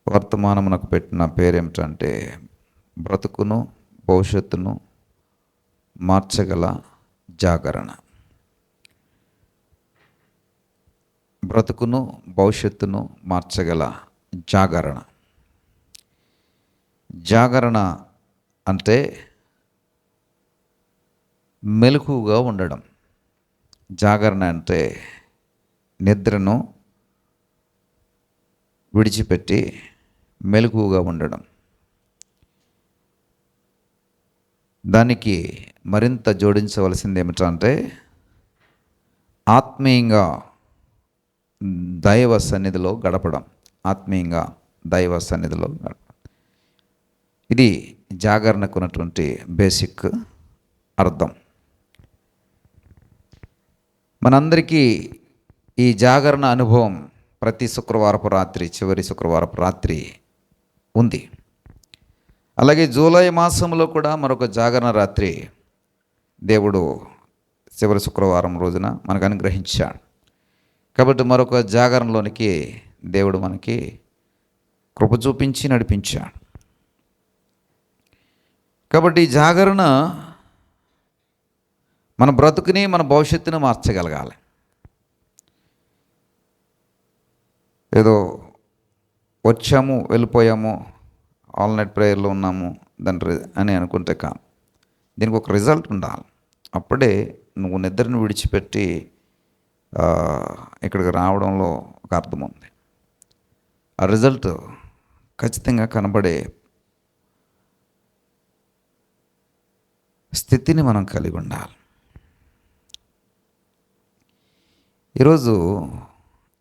వర్తమానమునకు పెట్టిన పేరేమిటంటే బ్రతుకును భవిష్యత్తును మార్చగల జాగరణ. బ్రతుకును భవిష్యత్తును మార్చగల జాగరణ. జాగరణ అంటే మెలకువగా ఉండడం. జాగరణ అంటే నిద్రను విడిచిపెట్టి మెలకువగా ఉండడం. దానికి మరింత జోడించవలసింది ఏమిటంటే ఆత్మీయంగా దైవ సన్నిధిలో గడపడం. ఆత్మీయంగా దైవ సన్నిధిలో గడపడం. ఇది జాగరణకు ఉన్నటువంటి బేసిక్ అర్థం. మనందరికీ ఈ జాగరణ అనుభవం ప్రతి శుక్రవారపు రాత్రి, చివరి శుక్రవారపు రాత్రి ఉంది. అలాగే జూలై మాసంలో కూడా మరొక జాగరణ రాత్రి దేవుడు చివరి శుక్రవారం రోజున మనకు అనుగ్రహించాడు. కాబట్టి మరొక జాగరణలోనికి దేవుడు మనకి కృప చూపించి నడిపించాడు. కాబట్టి ఈ జాగరణ మన బ్రతుకుని, మన భవిష్యత్తుని మార్చగలగాలి. ఏదో వచ్చాము వెళ్ళిపోయాము, ఆల్ నైట్ ప్రేయర్లో ఉన్నాము అని అనుకుంటే కాదు. దీనికి ఒక రిజల్ట్ ఉండాలి. అప్పుడే నువ్వు నిద్రను విడిచిపెట్టి ఇక్కడికి రావడంలో ఒక అర్థం ఉంది. ఆ రిజల్ట్ ఖచ్చితంగా కనబడే స్థితిని మనం కలిగి ఉండాలి. ఈరోజు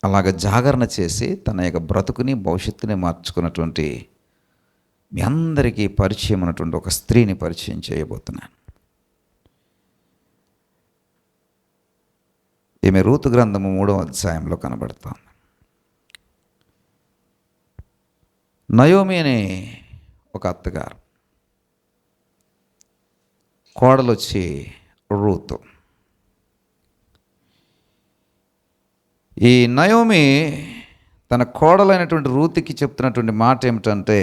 అలాగ జాగరణ చేసి తన యొక్క బ్రతుకుని భవిష్యత్తుని మార్చుకున్నటువంటి మీ అందరికీ పరిచయం ఉన్నటువంటి ఒక స్త్రీని పరిచయం చేయబోతున్నాను. ఈమె రూతు గ్రంథము 3వ అధ్యాయంలో కనబడుతోంది. నయోమి అనే ఒక అత్తగారు, కోడలు వచ్చి రూతు. ఈ నయోమి తన కోడలైనటువంటి రూతుకి చెప్తున్నటువంటి మాట ఏమిటంటే,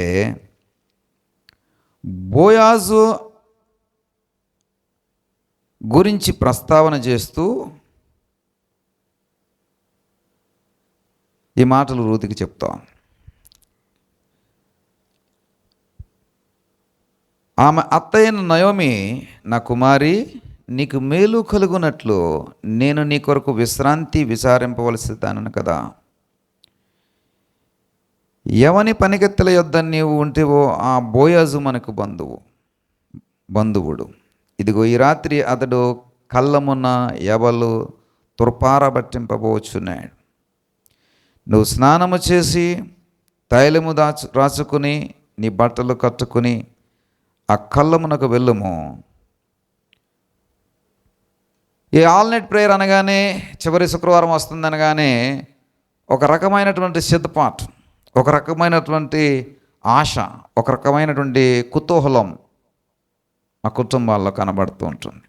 బోయాజు గురించి ప్రస్తావన చేస్తూ ఈ మాటలు రూతుకి చెప్తాం. ఆమె అత్తయ్యన నయోమి, నా కుమారి, నీకు మేలు కలుగునట్లు నేను నీ కొరకు విశ్రాంతి విచారింపవలసి దానను కదా. ఎవని పనికెత్తల యొద్ద నీవు ఉంటేవో ఆ బోయాజు మనకు బంధువుడు. ఇదిగో ఈ రాత్రి అతడు కళ్ళమున్న ఎవలు తుర్పారబట్టింపబోచున్నాడు. నువ్వు స్నానము చేసి తైలము రాసుకుని నీ బట్టలు కట్టుకుని ఆ కళ్ళమునకు వెళ్ళుము. ఈ ఆల్ నైట్ ప్రేయర్ అనగానే, చివరి శుక్రవారం వస్తుందనగానే ఒక రకమైనటువంటి సిద్ధపాటు, ఒక రకమైనటువంటి ఆశ, ఒక రకమైనటువంటి కుతూహలం ఆ కుటుంబాల్లో కనబడుతూ ఉంటుంది.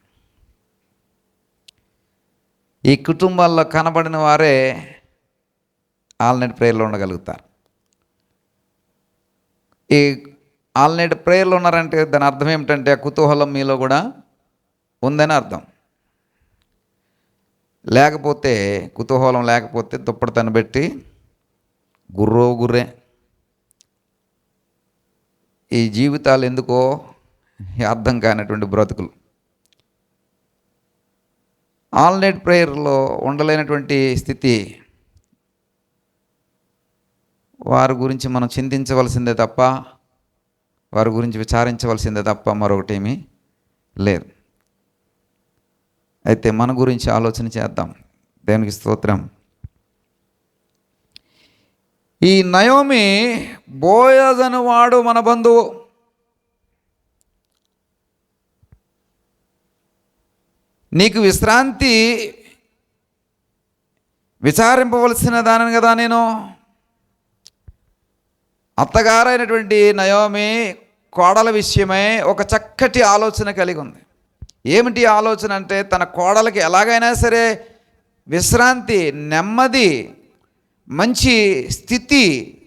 ఈ కుటుంబాల్లో కనబడిన వారే ఆల్ నైట్ ప్రేయర్లో ఉండగలుగుతారు. ఈ ఆల్ నైట్ ప్రేయర్లో ఉన్నారంటే దాని అర్థం ఏమిటంటే ఆ కుతూహలం మీలో కూడా ఉందని అర్థం. లేకపోతే, కుతూహలం లేకపోతే దుప్పటి తను పెట్టి గుర్రే. ఈ జీవితాలు ఎందుకో అర్థం కానటువంటి బ్రతుకులు. ఆల్ నైట్ ప్రేయర్లో ఉండలేనటువంటి స్థితి. వారి గురించి మనం చింతించవలసిందే తప్ప, వారి గురించి విచారించవలసిందే తప్ప మరొకటి ఏమీ లేదు. అయితే మన గురించి ఆలోచన చేద్దాం. దేవునికి స్తోత్రం. ఈ నయోమి, బోయజు వాడు మన బంధువు. నీకు విశ్రాంతి విచారింపవలసిన దానిని కదా నేను. అత్తగారైనటువంటి నయోమి కోడల విషయమై ఒక చక్కటి ఆలోచన కలిగి ఉంది. ఏమిటి ఆలోచన అంటే, తన కోడలకి ఎలాగైనా సరే విశ్రాంతి, నెమ్మది, మంచి స్థితి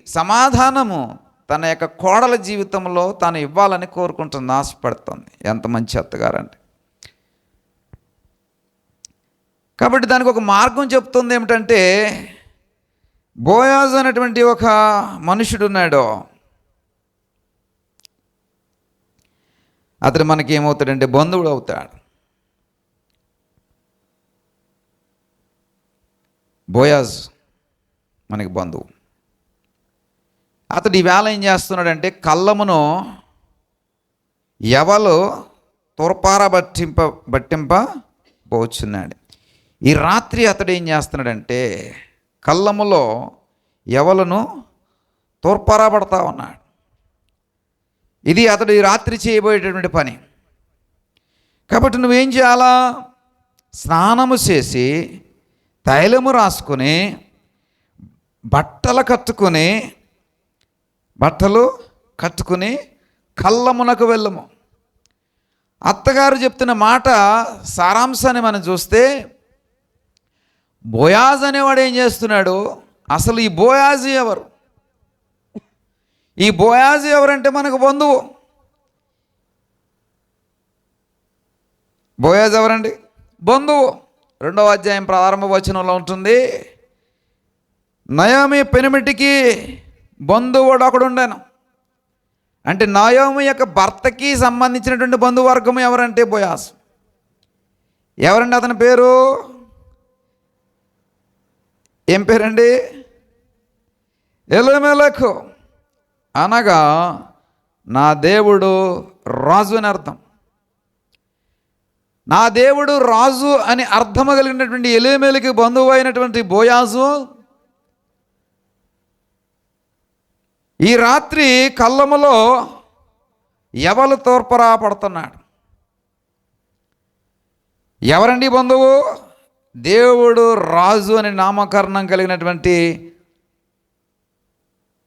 సమాధానము తన యొక్క కోడల జీవితంలో తాను ఇవ్వాలని కోరుకుంటుంది, ఆశపడుతుంది. ఎంత మంచి అత్తగారండి. కాబట్టి దానికి ఒక మార్గం చెప్తుంది. ఏమిటంటే, బోయాజు అనేటువంటి ఒక మనుషుడు ఉన్నాడు. అతడు మనకి ఏమవుతాడంటే బంధువుడు అవుతాడు. బోయాజు మనకి బంధువు. అతడు ఈవేళ ఏం చేస్తున్నాడంటే, కళ్ళమును ఎవలు తూర్పార బట్టింప పోచున్నాడు. ఈ రాత్రి అతడు ఏం చేస్తున్నాడంటే, కళ్ళములో ఎవలను తూర్పారబడతా ఉన్నాడు. ఇది అతడు ఈ రాత్రి చేయబోయేటటువంటి పని. కాబట్టి నువ్వేం చేయాలా? స్నానము చేసి తైలము రాసుకొని బట్టలు కట్టుకుని కళ్ళమునకు వెళ్ళము. అత్తగారు చెప్తున్న మాట సారాంశాన్ని మనం చూస్తే, బోయాజు అనేవాడు ఏం చేస్తున్నాడు? అసలు ఈ బోయాజు ఎవరు? ఈ బోయాజు ఎవరంటే మనకు బంధువు. బోయాజు ఎవరండి? బంధువు. 2వ అధ్యాయం ప్రారంభ వచనంలో ఉంటుంది, నయోమి పెనిమిటికి బంధువుడు ఒకడు ఉండను. అంటే నయోమి యొక్క భర్తకి సంబంధించినటువంటి బంధువర్గం ఎవరంటే బోయాజు. ఎవరండి అతని పేరు? ఏం పేరండి? ఎలీమెలెకు, అనగా నా దేవుడు రాజు అని అర్థం. నా దేవుడు రాజు అని అర్థము కలిగినటువంటి ఎలీమెలెకు బంధువు అయినటువంటి బోయాజు ఈ రాత్రి కళ్ళములో ఎవలు తూర్పరా పడుతున్నాడు. ఎవరండి బంధువు? దేవుడు రాజు అని నామకరణం కలిగినటువంటి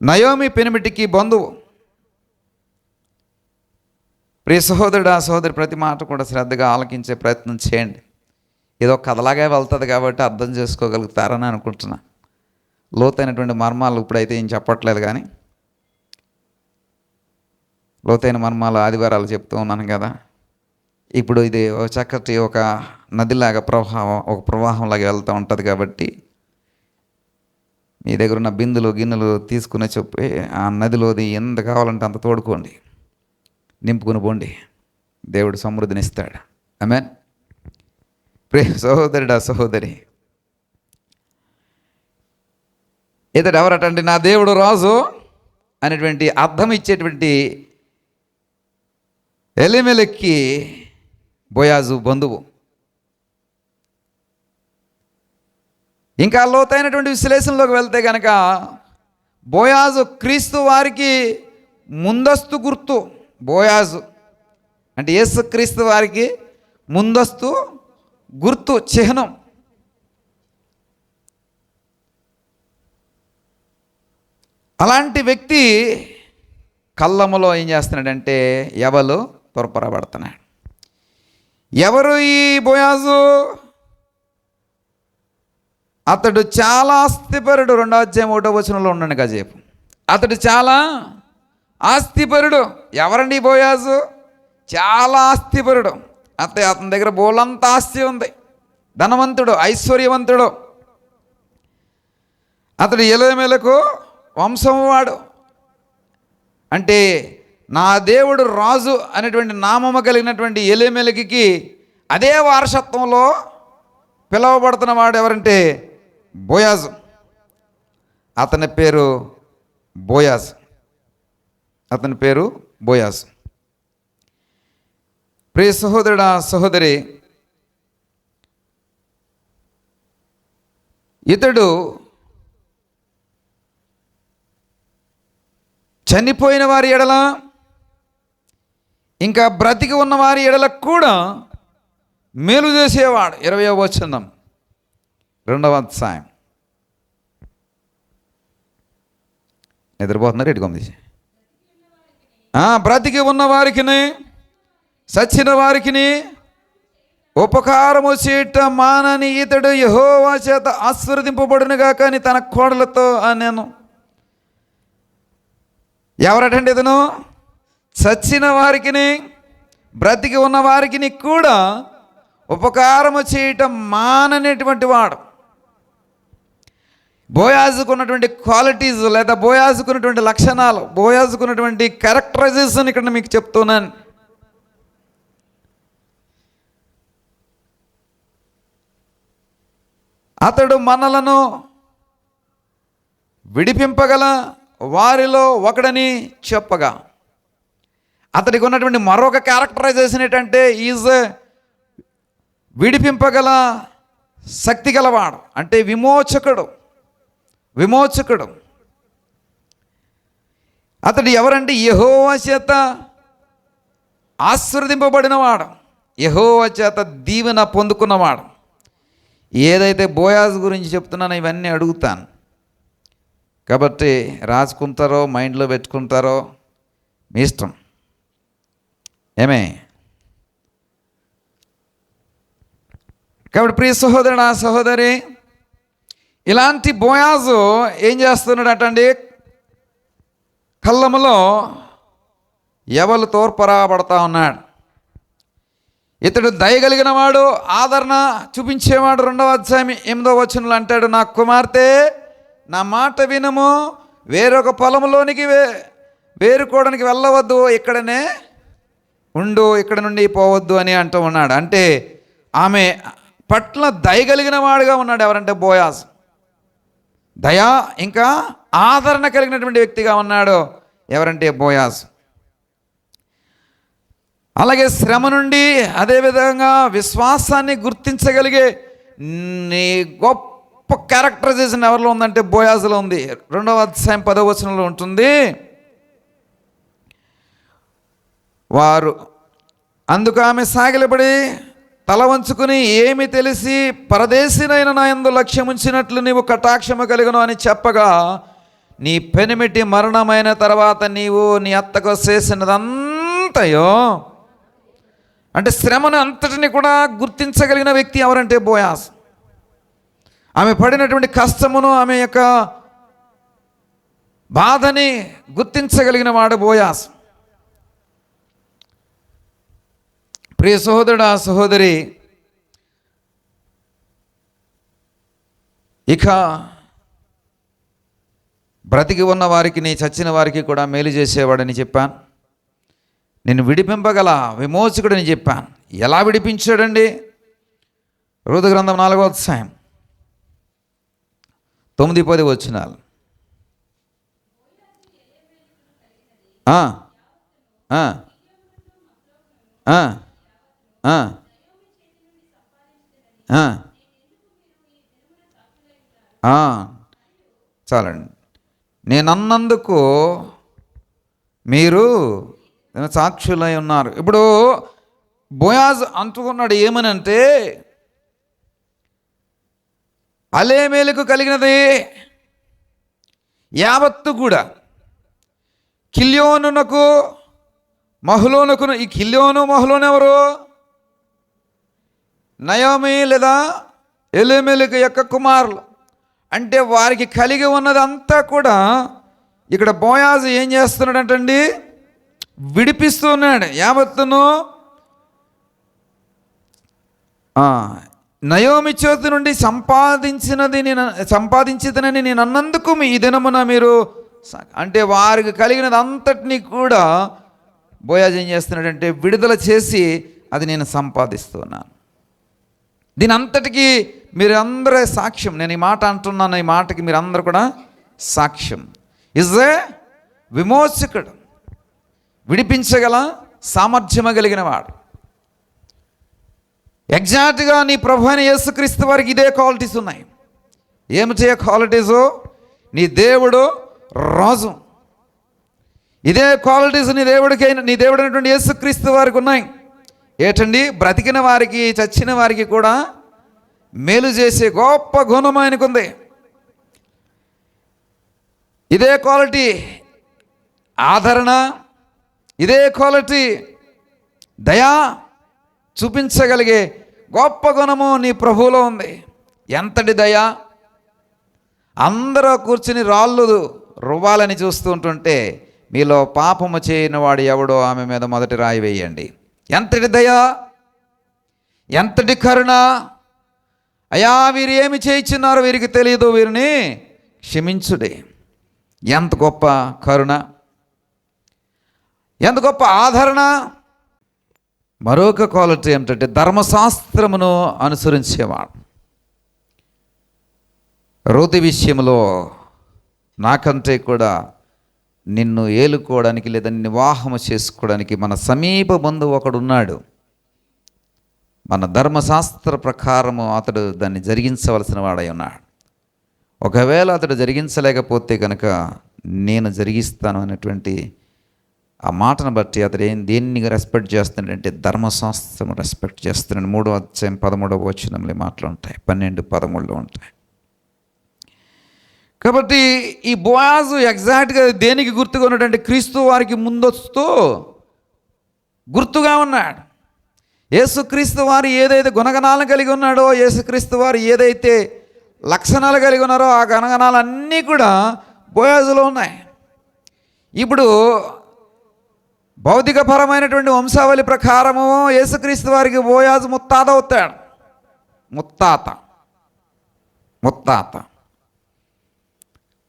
నయోమి పెనిమిటికి బంధువు. ప్రియ సహోదరుడు, ఆ సహోదరి, ప్రతి మాట కూడా శ్రద్ధగా ఆలకించే ప్రయత్నం చేయండి. ఏదో కథలాగే వెళ్తుంది కాబట్టి అర్థం చేసుకోగలుగుతారని అనుకుంటున్నా. లోతైనటువంటి మర్మాలు ఇప్పుడైతే ఏం చెప్పట్లేదు, కానీ లోతైన మర్మాలు ఆదివారాలు చెప్తూ ఉన్నాను కదా. ఇప్పుడు ఇది ఒక చక్కటి ఒక నదిలాగా ప్రవాహంలాగా వెళ్తూ ఉంటుంది. కాబట్టి మీ దగ్గర ఉన్న బిందులు గిన్నెలు తీసుకుని చెప్పి ఆ నదిలోది ఎంత కావాలంటే అంత తోడుకోండి, నింపుకుని పోండి. దేవుడు సమృద్ధినిస్తాడు. ఆమేన్. ప్రియ సహోదరుడు, ఆ సహోదరి, ఇతడు ఎవరటండి? నా దేవుడు రాజు అనేటువంటి అర్థం ఇచ్చేటువంటి ఎలీమెలెక్కి బోయాజు బంధువు. ఇంకా లోతైనటువంటి విశ్లేషణలోకి వెళ్తే కనుక, బోయాజు క్రీస్తు వారికి ముందస్తు గుర్తు. బోయాజు అంటే యేసు క్రీస్తు వారికి ముందస్తు గుర్తు, చిహ్నం. అలాంటి వ్యక్తి కళ్ళములో ఏం చేస్తున్నాడంటే ఎవలు తొరపరబడుతున్నాడు. ఎవరు ఈ బోయాజు? అతడు చాలా ఆస్తిపరుడు. 2వ అధ్యాయం 1వ వచనంలో ఉండండి కాసేపు. అతడు చాలా ఆస్తిపరుడు. ఎవరండి బోయాజు? చాలా ఆస్తిపరుడు. అతని దగ్గర బోలంత ఆస్తి ఉంది. ధనవంతుడు, ఐశ్వర్యవంతుడు. అతడు ఎలీమెలెకు వంశం వాడు. అంటే నా దేవుడు రాజు అనేటువంటి నామము కలిగినటువంటి ఎలీమెలెకుకి అదే వారసత్వంలో పిలువబడుతున్న వాడు ఎవరంటే బోయాజు. అతని పేరు బోయాజు. అతని పేరు బోయాజు. ప్రియ సహోదరుడా, సహోదరి, ఇతడు చనిపోయిన వారి ఎడల, ఇంకా బ్రతికి ఉన్న వారి ఎడలకు కూడా మేలు చేసేవాడు. 20వ వచనం 2వ అధ్యాయం. నిద్రపోతున్నారు ఎటుకొమ్మిది. బ్రతికి ఉన్న వారికి, సచ్చిన వారికి ఉపకారము చేయట మానని ఇతడు యెహోవా చేత ఆశీర్వదింపబడునుగా. కానీ తన కోడలతో నేను ఎవరటండి ఇతను? చచ్చిన వారికిని బ్రతికి ఉన్న వారికి కూడా ఉపకారము చేయటం మాననేటువంటి వాడు. బోయాజుకున్నటువంటి క్వాలిటీస్ లేదా బోయాజుకున్నటువంటి లక్షణాలు, బోయాజుకున్నటువంటి క్యారెక్టరైజేషన్ ఇక్కడ మీకు చెప్తున్నాను. అతడు మనలను విడిపింపగల వారిలో ఒకడని చెప్పగా, అతడికి ఉన్నటువంటి మరొక క్యారెక్టరైజేషన్ ఏంటంటే ఈజ్ విడిపింపగల శక్తి గలవాడు, అంటే విమోచకుడు. అతడు ఎవరంటే యెహోవా చేత ఆశీర్వదింపబడినవాడు, యెహోవా చేత దీవెన పొందుకున్నవాడు. ఏదైతే బోయాజ్ గురించి చెప్తున్నానో ఇవన్నీ అడుగుతాను, కాబట్టి రాసుకుంటారో మైండ్లో పెట్టుకుంటారో మీ ఇష్టం. ఏమే? కాబట్టి ప్రియ సహోదరుడు, ఆ సహోదరి, ఇలాంటి బోయాజు ఏం చేస్తున్నాడటండి? కళ్ళములో ఎవలు తోర్పరాబడతా ఉన్నాడు. ఇతడు దయగలిగిన వాడు, ఆదరణ చూపించేవాడు. 2వ అధ్యాయం 8వ వచనంలో అంటాడు, నా కుమార్తె నా మాట వినుము, వేరొక పొలంలోనికి వేరుకోవడానికి వెళ్ళవద్దు, ఇక్కడనే ఉండు, ఇక్కడ నుండి పోవద్దు అని అంటూ ఉన్నాడు. అంటే ఆమె పట్ల దయగలిగిన వాడుగా ఉన్నాడు. ఎవరంటే బోయాజ్. దయా ఇంకా ఆదరణ కలిగినటువంటి వ్యక్తిగా ఉన్నాడు. ఎవరంటే బోయాజ్. అలాగే శ్రమ నుండి, అదేవిధంగా విశ్వాసాన్ని గుర్తించగలిగే నీ గొప్ప క్యారెక్టరైజేషన్ ఎవరిలో ఉందంటే బోయాజులో ఉంది. 2వ అధ్యాయం 10వ వచనంలో ఉంటుంది, వారు అందుకు ఆమె సాగిలపడి తల వంచుకుని, ఏమి తెలిసి పరదేశినైన నా యందు లక్ష్యముంచినట్లు నీవు కటాక్షము కలిగను అని చెప్పగా, నీ పెనిమిటి మరణమైన తర్వాత నీవు నీ అత్తకు చేసినదంతయో, అంటే శ్రమను అంతటిని కూడా గుర్తించగలిగిన వ్యక్తి ఎవరంటే బోయాజ్. ఆమె పడినటువంటి కష్టమును, ఆమె యొక్క బాధని గుర్తించగలిగిన వాడు బోయాజ్. ప్రియ సహోదరుడు, ఆ సహోదరి, ఇక బ్రతికి ఉన్న వారికి, నీ చచ్చిన వారికి కూడా మేలు చేసేవాడని చెప్పాను. నేను విడిపింపగల విమోచకుడని చెప్పాను. ఎలా విడిపించాడండి? రూతు గ్రంథం 4వ అధ్యాయం 9-10 వచనాలు. చాలండి. నేనన్నందుకు మీరు సాక్షులై ఉన్నారు. ఇప్పుడు బోయాజ్ అంటుకున్నాడు ఏమనంటే, అలేమేలుకు కలిగినది యావత్తు కూడా కిల్యోనునకు మహలోనుకును. ఈ కిల్యోను మహలోను ఎవరు? నయోమి లేదా ఎలీమెలెకు యొక్క కుమారులు. అంటే వారికి కలిగి ఉన్నదంతా కూడా ఇక్కడ బోయాజు ఏం చేస్తున్నాడంటండి? విడిపిస్తున్నాడు. యావత్తును నయోమి చేతి నుండి సంపాదించితనని నేను అన్నందుకు ఈ దినమున మీరు, అంటే వారికి కలిగినది అంతటినీ కూడా బోయాజు ఏం చేస్తున్నాడంటే విడుదల చేసి అది నేను సంపాదిస్తున్నాను. దీని అంతటికీ మీరు అందరూ సాక్ష్యం. నేను ఈ మాట అంటున్నాను, ఈ మాటకి మీరు అందరూ కూడా సాక్ష్యం. ఇజ్ ఏ విమోచకుడు, విడిపించగల సామర్థ్యము కలిగిన వాడు. ఎగ్జాక్ట్గా నీ ప్రభు అయిన యేసుక్రీస్తు వారికి ఇదే క్వాలిటీస్ ఉన్నాయి. ఏమిటి క్వాలిటీసు? నీ దేవుడు రాజు. ఇదే క్వాలిటీస్ నీ దేవుడైనటువంటి యేసుక్రీస్తు వారికి ఉన్నాయి. ఏటండి? బ్రతికిన వారికి, చచ్చిన వారికి కూడా మేలు చేసే గొప్ప గుణం ఆయనకుంది. ఇదే క్వాలిటీ ఆదరణ, ఇదే క్వాలిటీ దయా చూపించగలిగే గొప్ప గుణము నీ ప్రభువులో ఉంది. ఎంతటి దయ! అందరూ కూర్చుని రాళ్ళు రువ్వాలని చూస్తూ ఉంటుంటే మీలో పాపము చేయని వాడు ఎవడో ఆమె మీద మొదటి రాయి వేయండి. ఎంతటి దయ, ఎంతటి కరుణ! అయ్యా, వీరు ఏమి చేయించున్నారో వీరికి తెలియదు, వీరిని క్షమించుడి. ఎంత గొప్ప కరుణ, ఎంత గొప్ప ఆదరణ! మరొక క్వాలిటీ ఏమిటంటే ధర్మశాస్త్రమును అనుసరించేవాడు. రూతు విషయంలో నాకంటే కూడా నిన్ను ఏలుకోవడానికి లేదా నిన్ను వివాహము చేసుకోవడానికి మన సమీప బంధువు ఒకడు ఉన్నాడు. మన ధర్మశాస్త్ర ప్రకారము అతడు దాన్ని జరిగించవలసిన వాడై ఉన్నాడు. ఒకవేళ అతడు జరిగించలేకపోతే కనుక నేను జరిగిస్తాను అనేటువంటి ఆ మాటను బట్టి అతడు దేన్ని రెస్పెక్ట్ చేస్తున్నాడంటే ధర్మశాస్త్రం రెస్పెక్ట్ చేస్తున్నాడు. 3వ అధ్యాయం 13వ వచనంలో మాటలు ఉంటాయి, 12, 13లో ఉంటాయి. కాబట్టి ఈ బోయాజు ఎగ్జాక్ట్గా దేనికి గుర్తుగా ఉన్నాడంటే క్రీస్తు వారికి ముందొస్తూ గుర్తుగా ఉన్నాడు. యేసుక్రీస్తు వారు ఏదైతే గుణగణాలను కలిగి ఉన్నాడో, యేసుక్రీస్తు వారు ఏదైతే లక్షణాలు కలిగి ఉన్నారో ఆ గుణగణాలన్నీ కూడా బోయాజులో ఉన్నాయి. ఇప్పుడు భౌతికపరమైనటువంటి వంశావళి ప్రకారము యేసుక్రీస్తు వారికి బోయాజు ముత్తాత అవుతాడు. ముత్తాత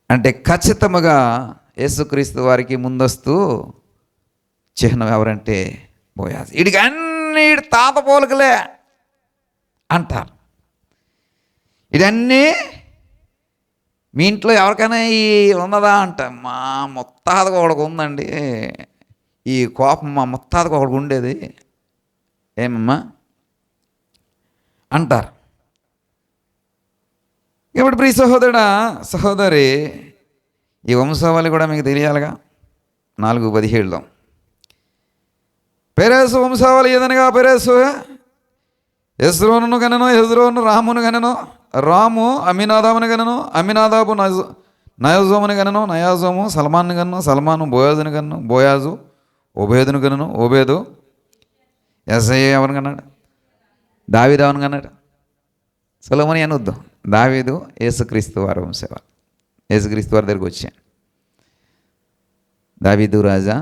అంటే ఖచ్చితంగా యేసుక్రీస్తు వారికి ముందస్తు చిహ్నం ఎవరంటే బోయాజు. వీడికి అన్నీ తాత పోలికలే అంటారు. ఇదన్నీ మీ ఇంట్లో ఎవరికైనా ఈ ఉన్నదా అంట, మా ముత్తాతకు ఒకడికి ఉందండి, ఈ కోపం మా ముత్తాతకు ఒకడికి ఉండేది ఏమమ్మా అంటారు. ఇప్పుడు ప్రియ సహోదరుడా, సహోదరి, ఈ వంశావళి కూడా మీకు తెలియాలిగా. 4:17లో పెరేసు వంశావళి ఏదనగా పెరేసు హెస్రోనును గనను, హెస్రోను రామును గనను, రాము అమినాదామును గనను, అమినాదాబు నయోజోమును గనను, నయాజోము సల్మాను గనను, సల్మాను బోయాజును గనను, బోయాజు ఓబేదును గనను, ఓబేదు యెషయా ఎవరిని కన్నాడు? దావీదు ఎవరిని కన్నాడు? సొలొమోను అనొద్దు, దావీదు యేసుక్రీస్తు వారి వంశవారు. యేసుక్రీస్తు వారి దగ్గరికి వచ్చాను, దావీదు రాజా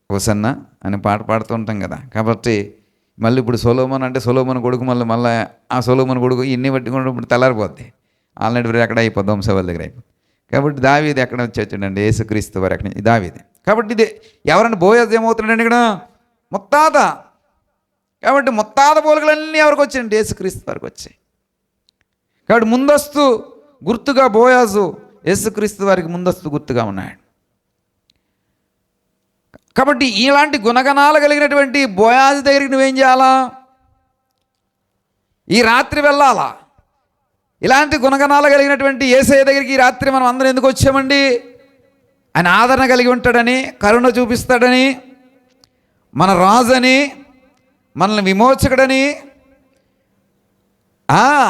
హోసన్న అని పాట పాడుతూ ఉంటాం కదా. కాబట్టి మళ్ళీ ఇప్పుడు సొలొమోను అంటే సొలొమోను కొడుకు, మళ్ళీ ఆ సొలొమోను కొడుకు ఇన్ని పట్టుకుంటే ఇప్పుడు తెల్లారిపోద్ది, ఆల్రెడీ ఎక్కడ అయిపోద్ది, వంశవాళ్ళ దగ్గర అయిపోద్ది. కాబట్టి దావీదు ఎక్కడ వచ్చాడండి? యేసుక్రీస్తు వారు ఎక్కడ? దావీదే. కాబట్టి ఇది ఎవరన్నా బోయాజు ఏమవుతున్నాడండి ఇక్కడ? ముత్తాత. కాబట్టి ముత్తాత పోలికలన్నీ ఎవరికి వచ్చాయండి? యేసుక్రీస్తు వారికి వచ్చాయి. కాబట్టి ముందస్తు గుర్తుగా బోయాజు యేసుక్రీస్తు వారికి ముందస్తు గుర్తుగా ఉన్నాడు. కాబట్టి ఇలాంటి గుణగణాలు కలిగినటువంటి బోయాజు దగ్గరికి నువ్వేం చేయాలా? ఈ రాత్రి వెళ్ళాలా? ఇలాంటి గుణగణాలు కలిగినటువంటి యేసయ్య దగ్గరికి ఈ రాత్రి మనం అందరం ఎందుకు వచ్చామండి? ఆయన ఆదరణ కలిగి ఉంటాడని, కరుణ చూపిస్తాడని, మన రాజని, మనల్ని విమోచకుడని,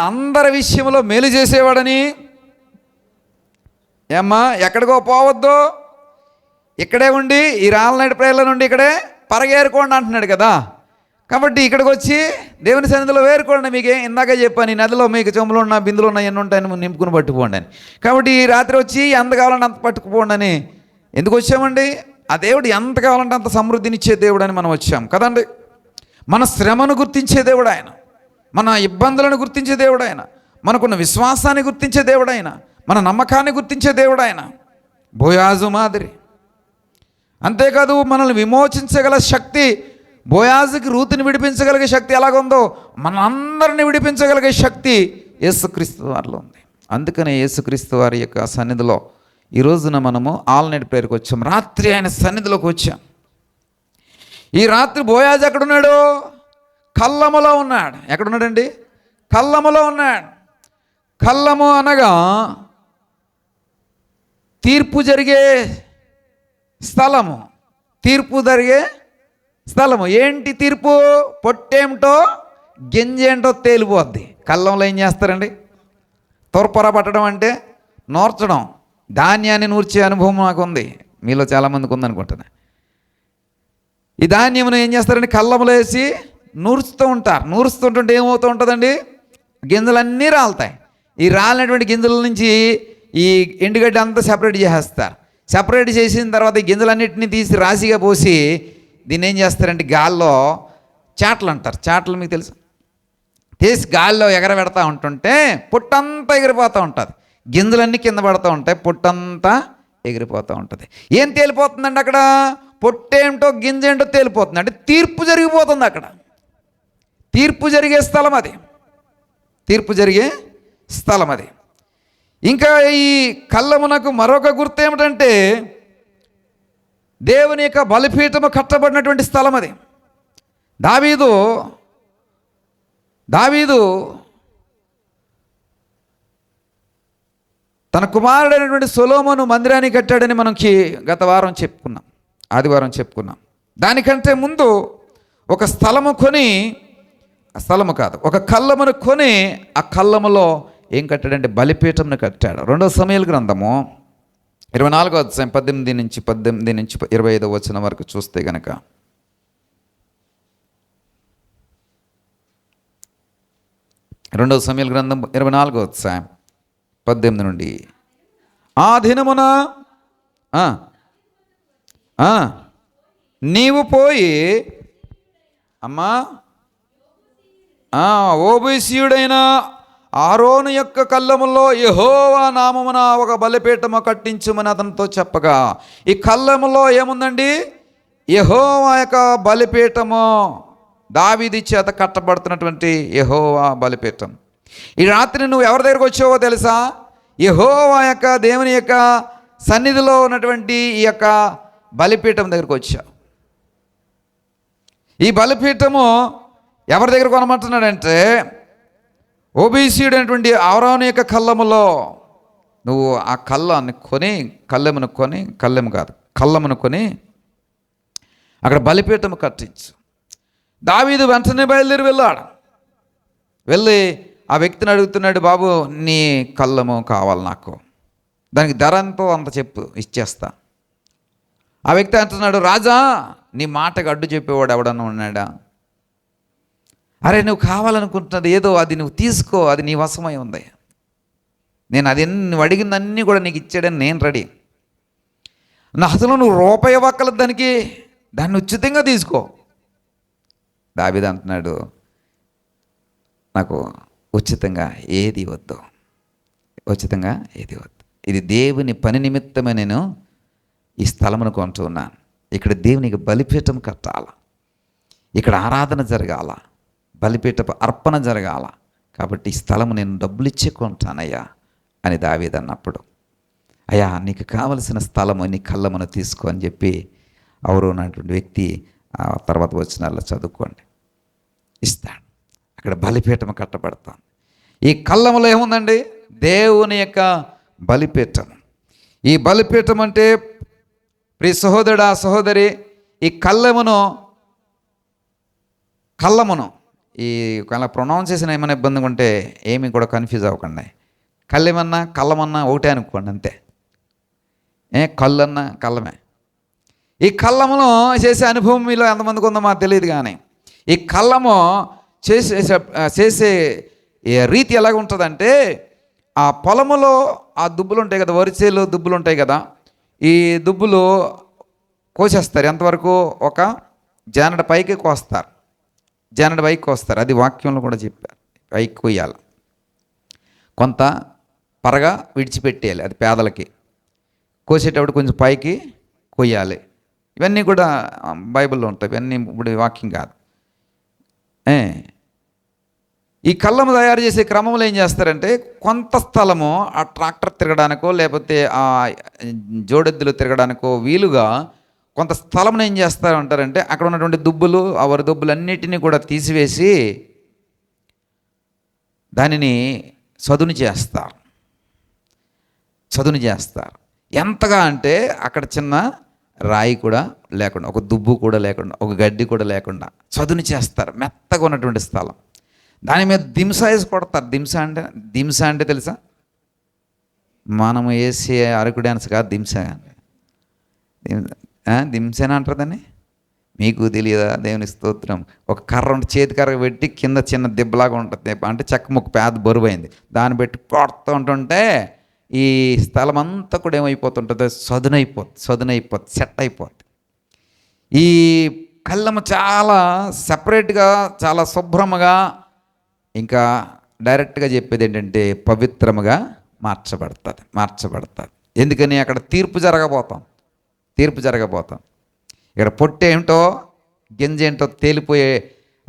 అందరి విషయంలో మేలు చేసేవాడని. ఏమ్మా, ఎక్కడికో పోవద్దు, ఇక్కడే ఉండి ఈ రాళ్ళనాటి ప్రేర్ల నుండి ఇక్కడే పరగేరుకోండి అంటున్నాడు కదా. కాబట్టి ఇక్కడికి వచ్చి దేవుని సన్నిధిలో వేరుకోండి. మీకు ఇందాక చెప్పాను, ఈ నదిలో మీకు చెంబులు ఉన్న బిందులు ఉన్న ఎన్ని ఉంటాయని నింపుకుని పట్టుకుపోండి అని. కాబట్టి ఈ రాత్రి వచ్చి ఎంత కావాలంటే అంత పట్టుకుపోండి అని ఎందుకు వచ్చామండి? ఆ దేవుడు ఎంత కావాలంటే అంత సమృద్ధినిచ్చే దేవుడు అని మనం వచ్చాం కదండి. మన శ్రమను గుర్తించే దేవుడు ఆయన, మన ఇబ్బందులను గుర్తించే దేవుడు ఆయన, మనకున్న విశ్వాసాన్ని గుర్తించే దేవుడు ఆయన, మన నమ్మకాన్ని గుర్తించే దేవుడు ఆయన. బోయాజు మాదిరి. అంతేకాదు, మనల్ని విమోచించగల శక్తి బోయాజుకి, రూతుని విడిపించగలిగే శక్తి ఎలాగుందో మన అందరిని విడిపించగలిగే శక్తి యేసుక్రీస్తు వారిలో ఉంది. అందుకనే యేసుక్రీస్తు వారి యొక్క సన్నిధిలో ఈ రోజున మనము ఆల్ నైట్ ప్రేయర్కి వచ్చాం. రాత్రి ఆయన సన్నిధిలోకి వచ్చాం. ఈ రాత్రి బోయాజు ఎక్కడున్నాడు? కల్లములో ఉన్నాడు. ఎక్కడున్నాడండి? కల్లములో ఉన్నాడు. కల్లము అనగా తీర్పు జరిగే స్థలము. తీర్పు జరిగే స్థలము. ఏంటి తీర్పు? పొట్టేమిటో గింజేంటో తేలిపోద్ది. కల్లంలో ఏం చేస్తారండి? తొరపొర పట్టడం అంటే నూర్చడం. ధాన్యాన్ని నూర్చే అనుభవం నాకు ఉంది, మీలో చాలామందికి ఉందనుకుంటున్నా. ఈ ధాన్యమును ఏం చేస్తారండి? కళ్ళములో వేసి నూరుస్తూ ఉంటారు. నూరుస్తుంటుంటే ఏమవుతూ ఉంటుందండి? గింజలన్నీ రాలుతాయి. ఈ రాలినటువంటి గింజల నుంచి ఈ ఎండుగడ్డి అంతా సెపరేట్ చేసేస్తారు. సపరేట్ చేసిన తర్వాత ఈ గింజలన్నింటినీ తీసి రాశిగా పోసి దీన్ని ఏం చేస్తారంటే గాల్లో చాటలు అంటారు. చాటలు మీకు తెలుసు. తీసి గాల్లో ఎగరబెడతా ఉంటుంటే పుట్టంతా ఎగిరిపోతూ ఉంటుంది. గింజలన్నీ కింద పడుతూ ఉంటాయి, పుట్టంతా ఎగిరిపోతూ ఉంటుంది. ఏం తేలిపోతుందండి అక్కడ? పొట్టేంటో గింజ ఏంటో తేలిపోతుంది. అంటే తీర్పు జరిగిపోతుంది అక్కడ. తీర్పు జరిగే స్థలం అది. తీర్పు జరిగే స్థలం అది. ఇంకా ఈ కళ్ళమునకు మరొక గుర్తు ఏమిటంటే దేవుని యొక్క బలిపీఠము కట్టబడినటువంటి స్థలం అది. దావీదు తన కుమారుడైనటువంటి సొలొమోను మందిరాన్ని కట్టాడని మనకి గత వారం చెప్పుకున్నాం, ఆదివారం చెప్పుకున్నాం. దానికంటే ముందు ఒక స్థలము కొని, స్థలము కాదు, ఒక కళ్ళమును కొని ఆ కళ్ళములో ఏం కట్టాడంటే బలిపీఠంను కట్టాడు. 2 సమూయేలు గ్రంథము 24వ అధ్యాయం 18 నుంచి 25వ వచనం వరకు చూస్తే గనక, రెండవ సమూయేలు గ్రంథం 24వ అధ్యాయం 18 నుండి, ఆ దినమున నీవు పోయి అమ్మా ఓబీసీయుడైన ఆరోను యొక్క కళ్ళములో యెహోవా నామమున ఒక బలిపీఠము కట్టించుమని అతనితో చెప్పగా, ఈ కళ్ళములో ఏముందండి? యెహోవా యొక్క బలిపీఠము, దావీదు చేత కట్టబడుతున్నటువంటి యెహోవా బలిపీఠం. ఈ రాత్రి నువ్వు ఎవరి దగ్గరకు వచ్చావో తెలుసా? యెహోవా యొక్క దేవుని యొక్క సన్నిధిలో ఉన్నటువంటి ఈ యొక్క బలిపీఠం దగ్గరకు వచ్చావు. ఈ బలిపీఠము ఎవరి దగ్గర కొనమంటున్నాడంటే, ఓబీసీయుడు అయినటువంటి ఆరోను యొక్క కళ్ళములో నువ్వు ఆ కళ్ళమును కొని అక్కడ బలిపీఠము కట్టించు. దావీదు వెంటనే బయలుదేరి వెళ్ళాడు. వెళ్ళి ఆ వ్యక్తిని అడుగుతున్నాడు, బాబు నీ కళ్ళము కావాలి నాకు, దానికి ధర ఎంతో అంత చెప్పు, ఇచ్చేస్తా. ఆ వ్యక్తి అంటున్నాడు, రాజా నీ మాటకు అడ్డు చెప్పేవాడు ఎవడన్నా ఉన్నాడా? అరే నువ్వు కావాలనుకుంటున్నది ఏదో అది నువ్వు తీసుకో, అది నీ వశమై ఉంది. నేను అది నువ్వు అడిగిందన్నీ కూడా నీకు ఇచ్చాడని నేను రెడీ. నా అసలు నువ్వు రూపాయి ఇవ్వక్కలేదు దానికి, దాన్ని ఉచితంగా తీసుకో. దావీదు అంటున్నాడు, నాకు ఉచితంగా ఏది వద్దు, ఉచితంగా ఏది వద్దు. ఇది దేవుని పని నిమిత్తమే నేను ఈ స్థలమును కొంటున్నాను. ఇక్కడ దేవునికి బలిపీఠం కట్టాల, ఇక్కడ ఆరాధన జరగాల, బలిపీఠపు అర్పణ జరగాల. కాబట్టి ఈ స్థలము నేను డబ్బులు ఇచ్చే కొంటానయ్యా అని దావీదు అన్నప్పుడు, అయ్యా నీకు కావలసిన స్థలము నీ కళ్ళమును తీసుకో అని చెప్పి ఎవరు ఉన్నటువంటి వ్యక్తి తర్వాత వచనాల్లో చదువుకోండి ఇస్తాడు. అక్కడ బలిపీఠం కట్టబడతాం. ఈ కళ్ళములో ఏముందండి? దేవుని యొక్క బలిపీఠం. ఈ బలిపీఠం అంటే ప్రియ సహోదరుడా సహోదరి, ఈ కళ్ళమును ఈ ప్రొనౌన్సియేషన్ ఏమైనా ఇబ్బందిగా ఉంటే ఏమీ కూడా కన్ఫ్యూజ్ అవ్వకండి. కళ్ళమన్నా ఒకటే అనుకోండి అంతే. కళ్ళన్నా కళ్ళమే. ఈ కళ్ళమును చేసే అనుభవం మీలో ఎంతమందికి ఉందో మాకు తెలియదు, కానీ ఈ కళ్ళము చేసే రీతి ఎలాగ ఉంటుందంటే, ఆ పొలములో ఆ దుబ్బులు ఉంటాయి కదా, వరిచేలు దుబ్బులు ఉంటాయి కదా, ఈ దుబ్బులు కోసేస్తారు. ఎంతవరకు? ఒక జానడ పైకి కోస్తారు, జానడ పైకి కోస్తారు. అది వాక్యంలో కూడా చెప్పారు, పైకి కొయ్యాలి, కొంత పరగా విడిచిపెట్టేయాలి. అది పేదలకి. కోసేటప్పుడు కొంచెం పైకి కొయ్యాలి. ఇవన్నీ కూడా బైబిల్లో ఉంటాయి, ఇవన్నీ ఇప్పుడు వాక్యం కాదు. ఈ కళ్ళము తయారు చేసే క్రమంలో ఏం చేస్తారంటే, కొంత స్థలము ఆ ట్రాక్టర్ తిరగడానికో లేకపోతే ఆ జోడెద్దులు తిరగడానికో వీలుగా కొంత స్థలంను ఏం చేస్తారంటారంటే, అక్కడ ఉన్నటువంటి దుబ్బులు, ఆ వరి దుబ్బులన్నిటినీ కూడా తీసివేసి దానిని చదును చేస్తారు. ఎంతగా అంటే అక్కడ చిన్న రాయి కూడా లేకుండా, ఒక దుబ్బు కూడా లేకుండా, ఒక గడ్డి కూడా లేకుండా చదును చేస్తారు. మెత్తగా ఉన్నటువంటి స్థలం. దాని మీద దింస వేసి కొడతారు. దింస అంటే తెలుసా? మనము వేసే అరకు డ్యాన్స్ కాదు, దింస. దింసేనా అంటారు దాన్ని, మీకు తెలియదా? దేవుని స్తోత్రం. ఒక కర్ర చేతి కర్ర పెట్టి కింద చిన్న దెబ్బలాగా ఉంటుంది, అంటే చెక్క ముక్క పేద బరువు అయింది, దాన్ని పెట్టి కొడుతూ ఉంటుంటే ఈ స్థలం అంతా కూడా ఏమైపోతుంటుంది, సదునైపోతుంది, సెట్ అయిపోతుంది. ఈ కళ్ళము చాలా సపరేట్గా, చాలా శుభ్రముగా, ఇంకా డైరెక్ట్గా చెప్పేది ఏంటంటే పవిత్రముగా మార్చబడుతుంది. ఎందుకని అక్కడ తీర్పు జరగబోతాం. ఇక్కడ పొట్టు ఏమిటో గింజ ఏంటో తేలిపోయే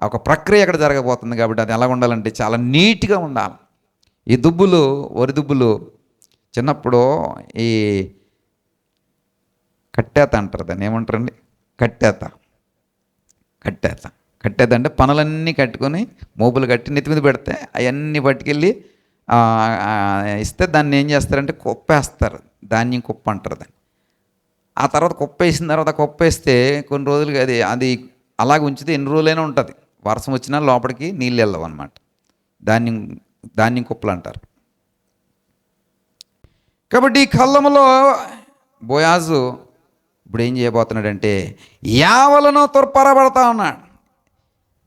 ఒక ప్రక్రియ అక్కడ జరగబోతుంది. కాబట్టి అది ఎలా ఉండాలంటే చాలా నీట్గా ఉండాలి. ఈ వరి దుబ్బులు చిన్నప్పుడు ఈ కట్టేత అంటారు, దాన్ని ఏమంటారండి, కట్టేత అంటే పనులన్నీ కట్టుకొని మోపులు కట్టి నెత్తి మీద పెడితే అవన్నీ పట్టుకెళ్ళి ఇస్తే దాన్ని ఏం చేస్తారంటే కుప్పేస్తారు, ధాన్యం కుప్ప అంటారు దాన్ని. ఆ తర్వాత కుప్పేసిన తర్వాత కుప్పేస్తే కొన్ని రోజులకి అది అలాగ ఉంచితే ఎన్ని రోజులైనా ఉంటుంది, వర్షం వచ్చినా లోపలికి నీళ్ళు వెళ్ళవు అన్నమాట. ధాన్యం కుప్పలు అంటారు. కాబట్టి ఈ కళ్ళములో బోయాజు ఇప్పుడు ఏం చేయబోతున్నాడంటే యావలను తొర్పరబడతా ఉన్నాడు.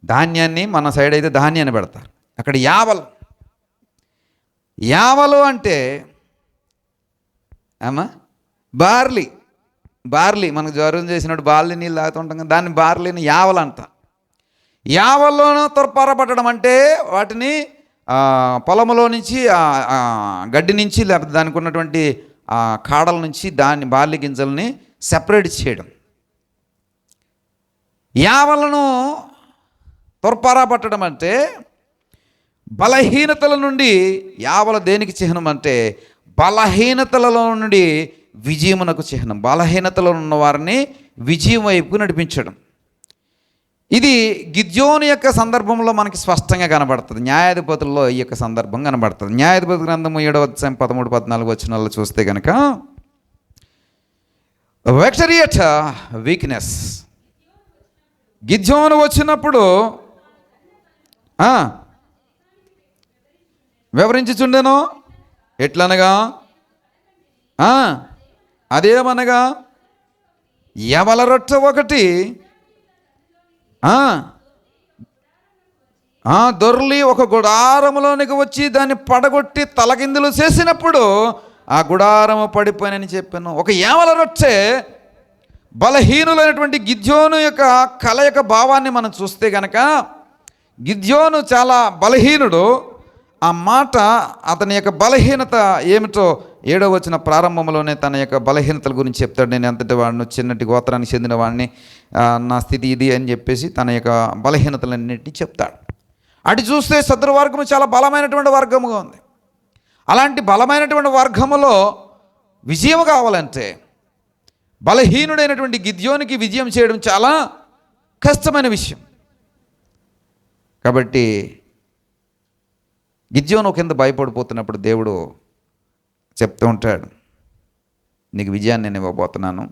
ధాన్యాన్ని మన సైడ్ అయితే ధాన్యాన్ని పెడతారు, అక్కడ యావలు అంటే బార్లీ మనకు జ్వరం చేసినట్టు బార్లీ నీళ్ళు తాగుతుంటాం కదా, దాన్ని బార్లీని యావలు అంట. యావల్లోనూ తొర్పరబట్టడం అంటే వాటిని పొలంలో నుంచి గడ్డి నుంచి, లేకపోతే దానికి ఉన్నటువంటి కాడల నుంచి బార్లీ గింజల్ని సెపరేట్ చేయడం. యావలను తొర్పరబట్టడం అంటే బలహీనతల నుండి, యావల దేనికి చిహ్నం అంటే బలహీనతలలో నుండి విజయమునకు చిహ్నం. బలహీనతలో ఉన్న వారిని విజయం వైపు నడిపించడం. ఇది గిద్యోను యొక్క సందర్భంలో మనకి స్పష్టంగా కనబడుతుంది. న్యాయాధిపతుల్లో ఈ యొక్క సందర్భం కనబడుతుంది. న్యాయాధిపతి గ్రంథము 7వ అధ్యాయం 13-14 వచనాల్లో చూస్తే కనుక విక్టరీ అట్ వీక్నెస్, గిద్యోను వచ్చినప్పుడు వివరించుచుండెను. ఎట్లనగా అదేమనగా యవల రొట్టె ఒకటి దొర్లి ఒక గుడారములోనికి వచ్చి దాన్ని పడగొట్టి తలకిందులు చేసినప్పుడు ఆ గుడారము పడిపోయినని చెప్పాను. ఒక యావల రొట్టె బలహీనులైనటువంటి గిద్యోను యొక్క కళ యొక్క భావాన్ని మనం చూస్తే కనుక గిద్యోను చాలా బలహీనుడు. ఆ మాట అతని యొక్క బలహీనత ఏమిటో 7వ వచనం ప్రారంభంలోనే తన యొక్క బలహీనతల గురించి చెప్తాడు. నేను ఎంతటి వాడిని, చిన్నటి గోత్రానికి చెందిన వాడిని, నా స్థితి ఇది అని చెప్పేసి తన యొక్క బలహీనతలన్నింటినీ చెప్తాడు. అటు చూస్తే శత్రువర్గము చాలా బలమైనటువంటి వర్గముగా ఉంది. అలాంటి బలమైనటువంటి వర్గములో విజయం కావాలంటే బలహీనుడైనటువంటి గిద్యోనికి విజయం చేయడం చాలా కష్టమైన విషయం. కాబట్టి గిద్యోను కింద భయపడిపోతున్నప్పుడు దేవుడు చెప్తూ ఉంటాడు, నీకు విజయాన్ని నేను ఇవ్వబోతున్నాను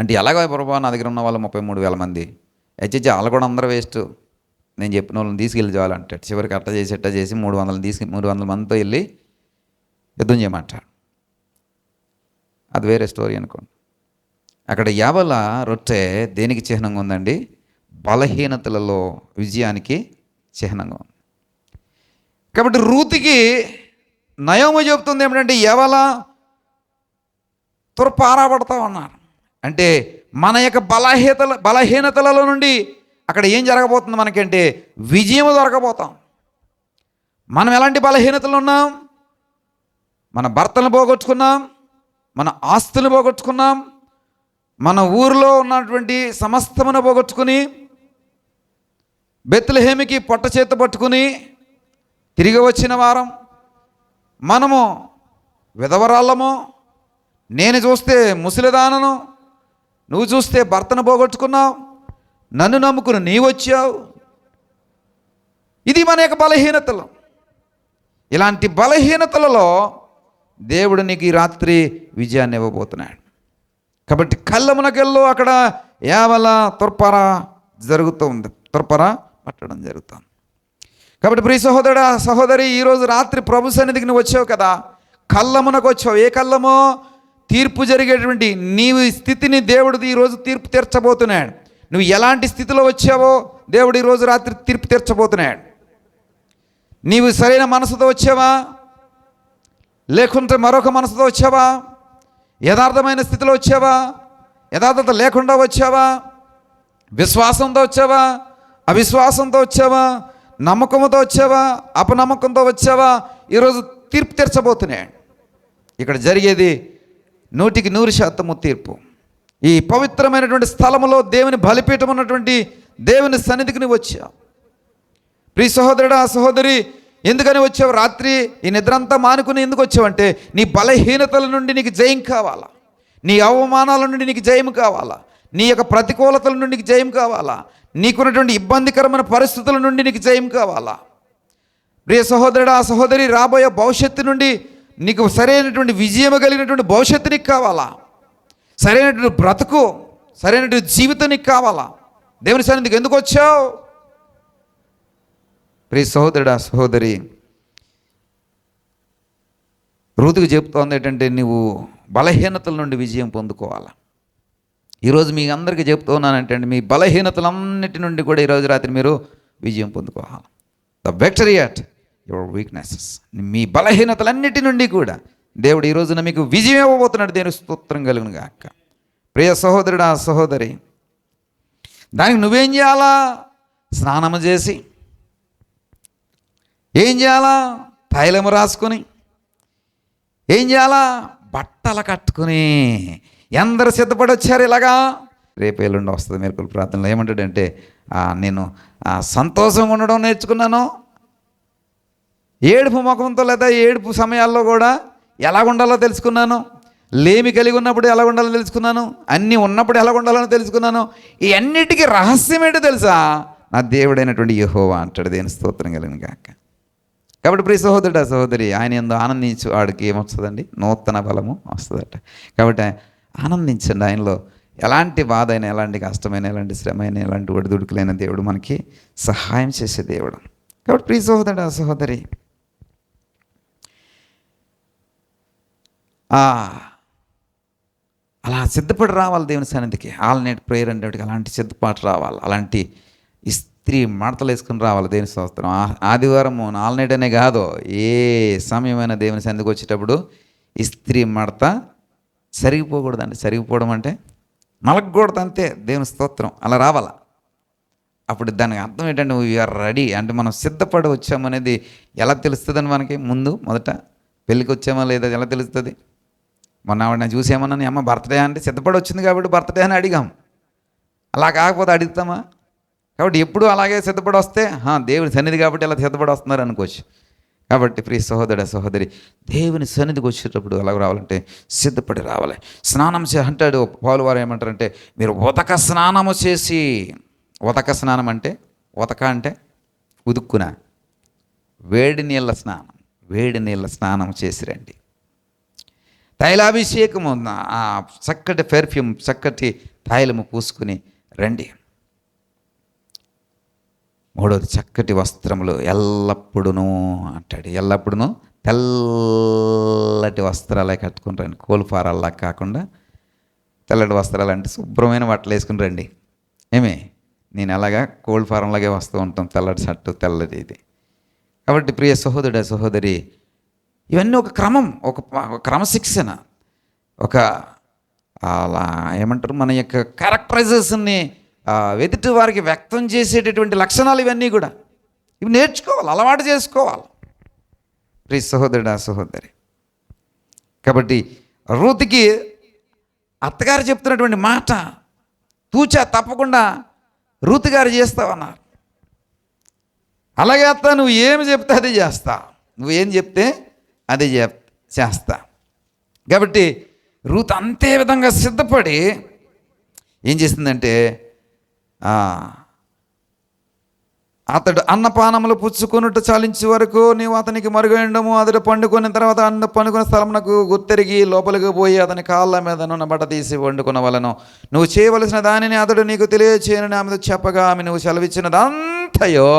అంటే. ఎలాగో ప్రభావ, నా దగ్గర ఉన్న వాళ్ళు 33,000 మంది, వాళ్ళు కూడా అందరూ వేస్ట్, నేను చెప్పిన వాళ్ళని తీసుకెళ్ళి చాలంటాడు. చివరికి అట్ట చేసి 300 మందితో వెళ్ళి యుద్ధం చేయమంటాడు. అది వేరే స్టోరీ అనుకోండి. అక్కడ యావల రొట్టె దేనికి చిహ్నంగా ఉందండి? బలహీనతలలో విజయానికి చిహ్నంగా ఉంది. కాబట్టి రూతుకి నయోమి చెబుతుంది ఏమిటంటే యవల తొర్పారబడతా ఉన్నారు అంటే మన యొక్క బలహీనతలలో నుండి అక్కడ ఏం జరగబోతుంది మనకంటే విజయం దొరకబోతాం. మనం ఎలాంటి బలహీనతలు ఉన్నాం? మన భర్తలను పోగొట్టుకున్నాం, మన ఆస్తులను పోగొట్టుకున్నాం, మన ఊరిలో ఉన్నటువంటి సమస్తమును పోగొట్టుకుని బెత్లెహేమికి పొట్ట చేత పట్టుకుని తిరిగి వచ్చిన వారం మనము విధవరాళ్ళము. నేను చూస్తే ముసలిదానను, నువ్వు చూస్తే భర్తను పోగొట్టుకున్నావు, నన్ను నమ్ముకుని నీవు వచ్చావు. ఇది మన యొక్క బలహీనతలు. ఇలాంటి బలహీనతలలో దేవుడు నీకు ఈ రాత్రి విజయాన్ని ఇవ్వబోతున్నాడు. కాబట్టి కళ్ళమునకెళ్ళు అక్కడ యావల తొర్పర జరుగుతుంది, తొర్పర పట్టడం జరుగుతుంది. కాబట్టి ప్రియ సహోదరుడా, సహోదరి, ఈరోజు రాత్రి ప్రభు సన్నిధికి నువ్వు వచ్చావు కదా, కళ్ళమునకు వచ్చావు. ఏ కళ్ళమో? తీర్పు జరిగేటువంటి నీవు స్థితిని దేవుడు ఈరోజు తీర్పు తీర్చబోతున్నాడు. నువ్వు ఎలాంటి స్థితిలో వచ్చావో దేవుడు ఈరోజు రాత్రి తీర్పు తీర్చబోతున్నాడు. నీవు సరైన మనసుతో వచ్చావా? లేకుంటే మరొక మనసుతో వచ్చావా? యథార్థమైన స్థితిలో వచ్చావా? యథార్థత లేకుండా వచ్చావా? విశ్వాసంతో వచ్చావా? అవిశ్వాసంతో వచ్చావా? నమ్మకంతో వచ్చావా? అపనమ్మకంతో వచ్చావా? ఈరోజు తీర్పు తీర్చబోతున్నాయి. ఇక్కడ జరిగేది 100% తీర్పు. ఈ పవిత్రమైనటువంటి స్థలములో దేవుని బలిపీఠం ఉన్నటువంటి దేవుని సన్నిధికి నువ్వు వచ్చావు. ప్రియ సహోదరుడా, సహోదరి, ఎందుకని వచ్చావు? రాత్రి ఈ నిద్రంతా మానుకుని ఎందుకు వచ్చావంటే నీ బలహీనతల నుండి నీకు జయం కావాలా, నీ అవమానాల నుండి నీకు జయం కావాలా, నీ యొక్క ప్రతికూలతల నుండి నీకు జయం కావాలా, నీకున్నటువంటి ఇబ్బందికరమైన పరిస్థితుల నుండి నీకు జయం కావాలా. ప్రియ సహోదరుడా, సహోదరి, రాబోయే భవిష్యత్తు నుండి నీకు సరైనటువంటి విజయం కలిగినటువంటి భవిష్యత్తు నీకు కావాలా, సరైనటువంటి బ్రతుకు, సరైనటువంటి జీవితం నీకు కావాలా. దేవుని సన్నిధికి ఎందుకు వచ్చావు? ప్రియ సహోదరుడా, సహోదరి, రూతుకు చెప్తోంది ఏంటంటే నువ్వు బలహీనతల నుండి విజయం పొందుకోవాలా. ఈరోజు మీ అందరికీ చెప్తూ ఉన్నానంటే మీ బలహీనతలన్నిటి నుండి కూడా ఈరోజు రాత్రి మీరు విజయం పొందుకోవాలి. The victory at your weaknesses. మీ బలహీనతలన్నిటి నుండి కూడా దేవుడు ఈ రోజున మీకు విజయం ఇవ్వబోతున్నాడు. దేవుని స్తోత్రం కలుగును గాక. ప్రియ సహోదరుడా, సహోదరి, దానికి నువ్వేం చేయాలా? స్నానము చేసి, ఏం చేయాలా? తైలము రాసుకొని, ఏం చేయాలా? బట్టలు కట్టుకుని. ఎందరు సిద్ధపడి వచ్చారు ఇలాగా? రేపు ఎల్లుండి వస్తుంది మెరుకుల ప్రార్థనలో. ఏమంటాడంటే నేను సంతోషంగా ఉండడం నేర్చుకున్నాను, ఏడుపు ముఖంతో లేదా ఏడుపు సమయాల్లో కూడా ఎలా ఉండాలో తెలుసుకున్నాను, లేమి కలిగి ఉన్నప్పుడు ఎలా ఉండాలో తెలుసుకున్నాను, అన్నీ ఉన్నప్పుడు ఎలా ఉండాలో తెలుసుకున్నాను. ఈ అన్నిటికీ రహస్యం ఏంటో తెలుసా? నా దేవుడైనటువంటి యెహోవా అంటాడు. దేని స్తోత్రం కలిగిన గాక. కాబట్టి ప్రియ సహోదరుడా, సహోదరి, ఆయన ఎందు ఆనందించు, వాడికి ఏమొస్తుందండి? నూతన బలము వస్తుందట. కాబట్టి ఆనందించండి. ఆయనలో ఎలాంటి బాధ అయినా, ఎలాంటి కష్టమైన, ఎలాంటి శ్రమ అయినా, ఎలాంటి ఒడిదుడుకులైన దేవుడు మనకి సహాయం చేసే దేవుడు. కాబట్టి ప్రియ సహోదరుడా, సహోదరి, అలా సిద్ధపడి రావాలి దేవుని సన్నిధికి. ఆల్నైట్ ప్రేయర్ అంటే అలాంటి సిద్ధపాటు రావాలి. అలాంటి ఇస్త్రీ మడతలు వేసుకుని రావాలి దేవుని స్తోత్రం. ఆదివారం ఆల్నైట్ అనే కాదు, ఏ సమయమైనా దేవుని సన్నిధికి వచ్చేటప్పుడు ఇస్త్రీ మడత సరిగిపోకూడదండి. సరిగిపోవడం అంటే నలగకూడదు, అంతే. దేవుని స్తోత్రం. అలా రావాలా. అప్పుడు దానికి అర్థం ఏంటంటే వీఆర్ రెడీ, అంటే మనం సిద్ధపడి వచ్చామనేది ఎలా తెలుస్తుందని మనకి మొదట పెళ్ళికి వచ్చామా లేదా ఎలా తెలుస్తుంది? మొన్న ఆవిడ చూసామన్నా, నీ అమ్మ బర్త్డే అంటే సిద్ధపడి వచ్చింది కాబట్టి బర్త్డే అని అడిగాం. అలా కాకపోతే అడుగుతామా? కాబట్టి ఎప్పుడు అలాగే సిద్ధపడి వస్తే దేవుని సన్నిధి కాబట్టి ఇలా సిద్ధపడి వస్తున్నారు అనుకోవచ్చు. కాబట్టి ప్రియ సహోదరుడా, సహోదరి, దేవుని సన్నిధికి వచ్చేటప్పుడు ఎలా రావాలంటే సిద్ధపడి రావాలి. స్నానం అంటాడు పౌలు వారు. ఏమంటారంటే మీరు ఉదక స్నానము చేసి. ఉదక స్నానం అంటే, ఉదక అంటే ఉదుక్కున, వేడి నీళ్ళ స్నానం. వేడి నీళ్ళ స్నానం చేసి రండి. తైలాభిషేకము, చక్కటి పెర్ఫ్యూమ్, చక్కటి తైలము పూసుకుని రండి. మూడవది చక్కటి వస్త్రములు ఎల్లప్పుడూ అంటాడు. ఎల్లప్పుడూ తెల్లటి వస్త్రాలే కట్టుకుని రండి. కోల్ఫారాల్లా కాకుండా తెల్లటి వస్త్రాలు అంటే శుభ్రమైన బట్టలు వేసుకుని రండి. ఏమే, నేను అలాగా కోల్డ్ ఫారంలాగే వస్తూ ఉంటాం, తెల్లటి షర్టు, తెల్లటి ఇది. కాబట్టి ప్రియ సహోదరుడా, సహోదరి, ఇవన్నీ ఒక క్రమం, ఒక క్రమశిక్షణ, ఒక అలా ఏమంటారు, మన యొక్క క్యారెక్టరైజేషన్ని ఎదుటి వారికి వ్యక్తం చేసేటటువంటి లక్షణాలు ఇవన్నీ కూడా ఇవి నేర్చుకోవాలి, అలవాటు చేసుకోవాలి ప్రియ సహోదరుడా, సహోదరి. కాబట్టి రూతుకి అత్తగారు చెప్తున్నటువంటి మాట తూచా తప్పకుండా రూతు గారు చేస్తావన్నారు. అలాగే అత్త, నువ్వు ఏమి చెప్తే అదే చేస్తా, నువ్వేం చెప్తే అదే చేస్తా. కాబట్టి రూతు అంతే విధంగా సిద్ధపడి ఏం చేసిందంటే, అతడు అన్నపానములు పుచ్చుకొనుట చాలించే వరకు నీవు అతనికి మరుగైండము. అతడు పండుకున్న తర్వాత పండుకున్న స్థలమునకు గుర్తెరిగి లోపలికి పోయి అతని కాళ్ళ మీద నున్న బట్ట తీసి వండుకున్న వలను నువ్వు చేయవలసిన దానిని అతడు నీకు తెలియచేయనని ఆమెతో చెప్పగా, ఆమె నువ్వు సెలవిచ్చినదంతయో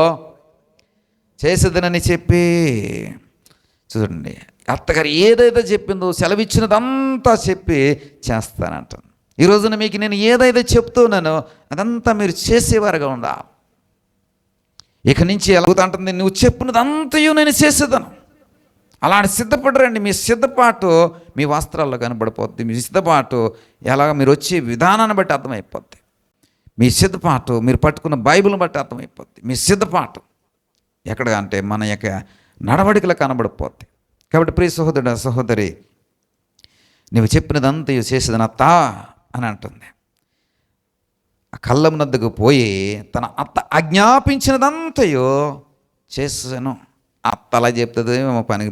చేసేదనని చెప్పి. చూడండి, అత్తగారు ఏదైతే చెప్పిందో సెలవిచ్చినదంతా చెప్పి చేస్తానంట. ఈ రోజున మీకు నేను ఏదైతే చెప్తున్నానో అదంతా మీరు చేసేవారుగా ఉండాలి. ఇక నుంచి ఎలా అంటుంది, నువ్వు చెప్పినదంతయో నేను చేసేదను. అలాంటి సిద్ధపడరండి. మీ సిద్ధపాటు మీ వస్త్రాల్లో కనబడిపోద్ది. మీ సిద్ధపాటు ఎలాగ మీరు వచ్చే విధానాన్ని బట్టి అర్థమైపోద్ది. మీ సిద్ధపాటు మీరు పట్టుకున్న బైబిల్ని బట్టి అర్థమైపోద్ది. మీ సిద్ధపాటు ఎక్కడ అంటే మన యొక్క నడవడికలు కనబడిపోద్ది. కాబట్టి ప్రియ సహోదరుడు సహోదరి, నువ్వు చెప్పినదంతయు చేసేది నా అత్త అని అంటుంది. ఆ కళ్ళమునద్దకు పోయి తన అత్త ఆజ్ఞాపించినదంతయు చేసాను. అత్త అలా చెప్తుంది, పనికి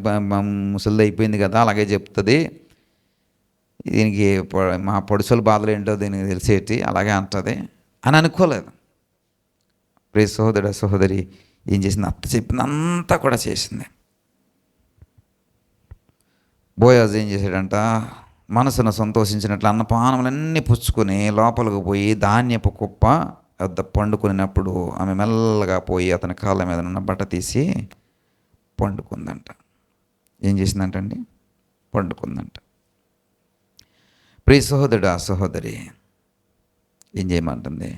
ముసలిది అయిపోయింది కదా, అలాగే చెప్తుంది. దీనికి మా పొడుసుల బాధలు ఏంటో దీనికి తెలిసేటి అలాగే అంటుంది అని అనుకోలేదు. ప్రియ సహోదరుడు సహోదరి, ఏం చేసింది? అత్త చెప్పిందంతా కూడా చేసింది. బోయాజు ఏం చేశాడంట? మనసును సంతోషించినట్లు అన్నపానములన్నీ పుచ్చుకొని లోపలికి పోయి ధాన్యపు కుప్ప వద్ద పండుకున్నప్పుడు ఆమె మెల్లగా పోయి అతని కాళ్ళ మీద ఉన్న బట్ట తీసి పండుకుందంట. ఏం చేసిందంటండి? పండుకుందంట. ప్రియ సహోదరుడు సహోదరి, ఏం చేయమంటుంది?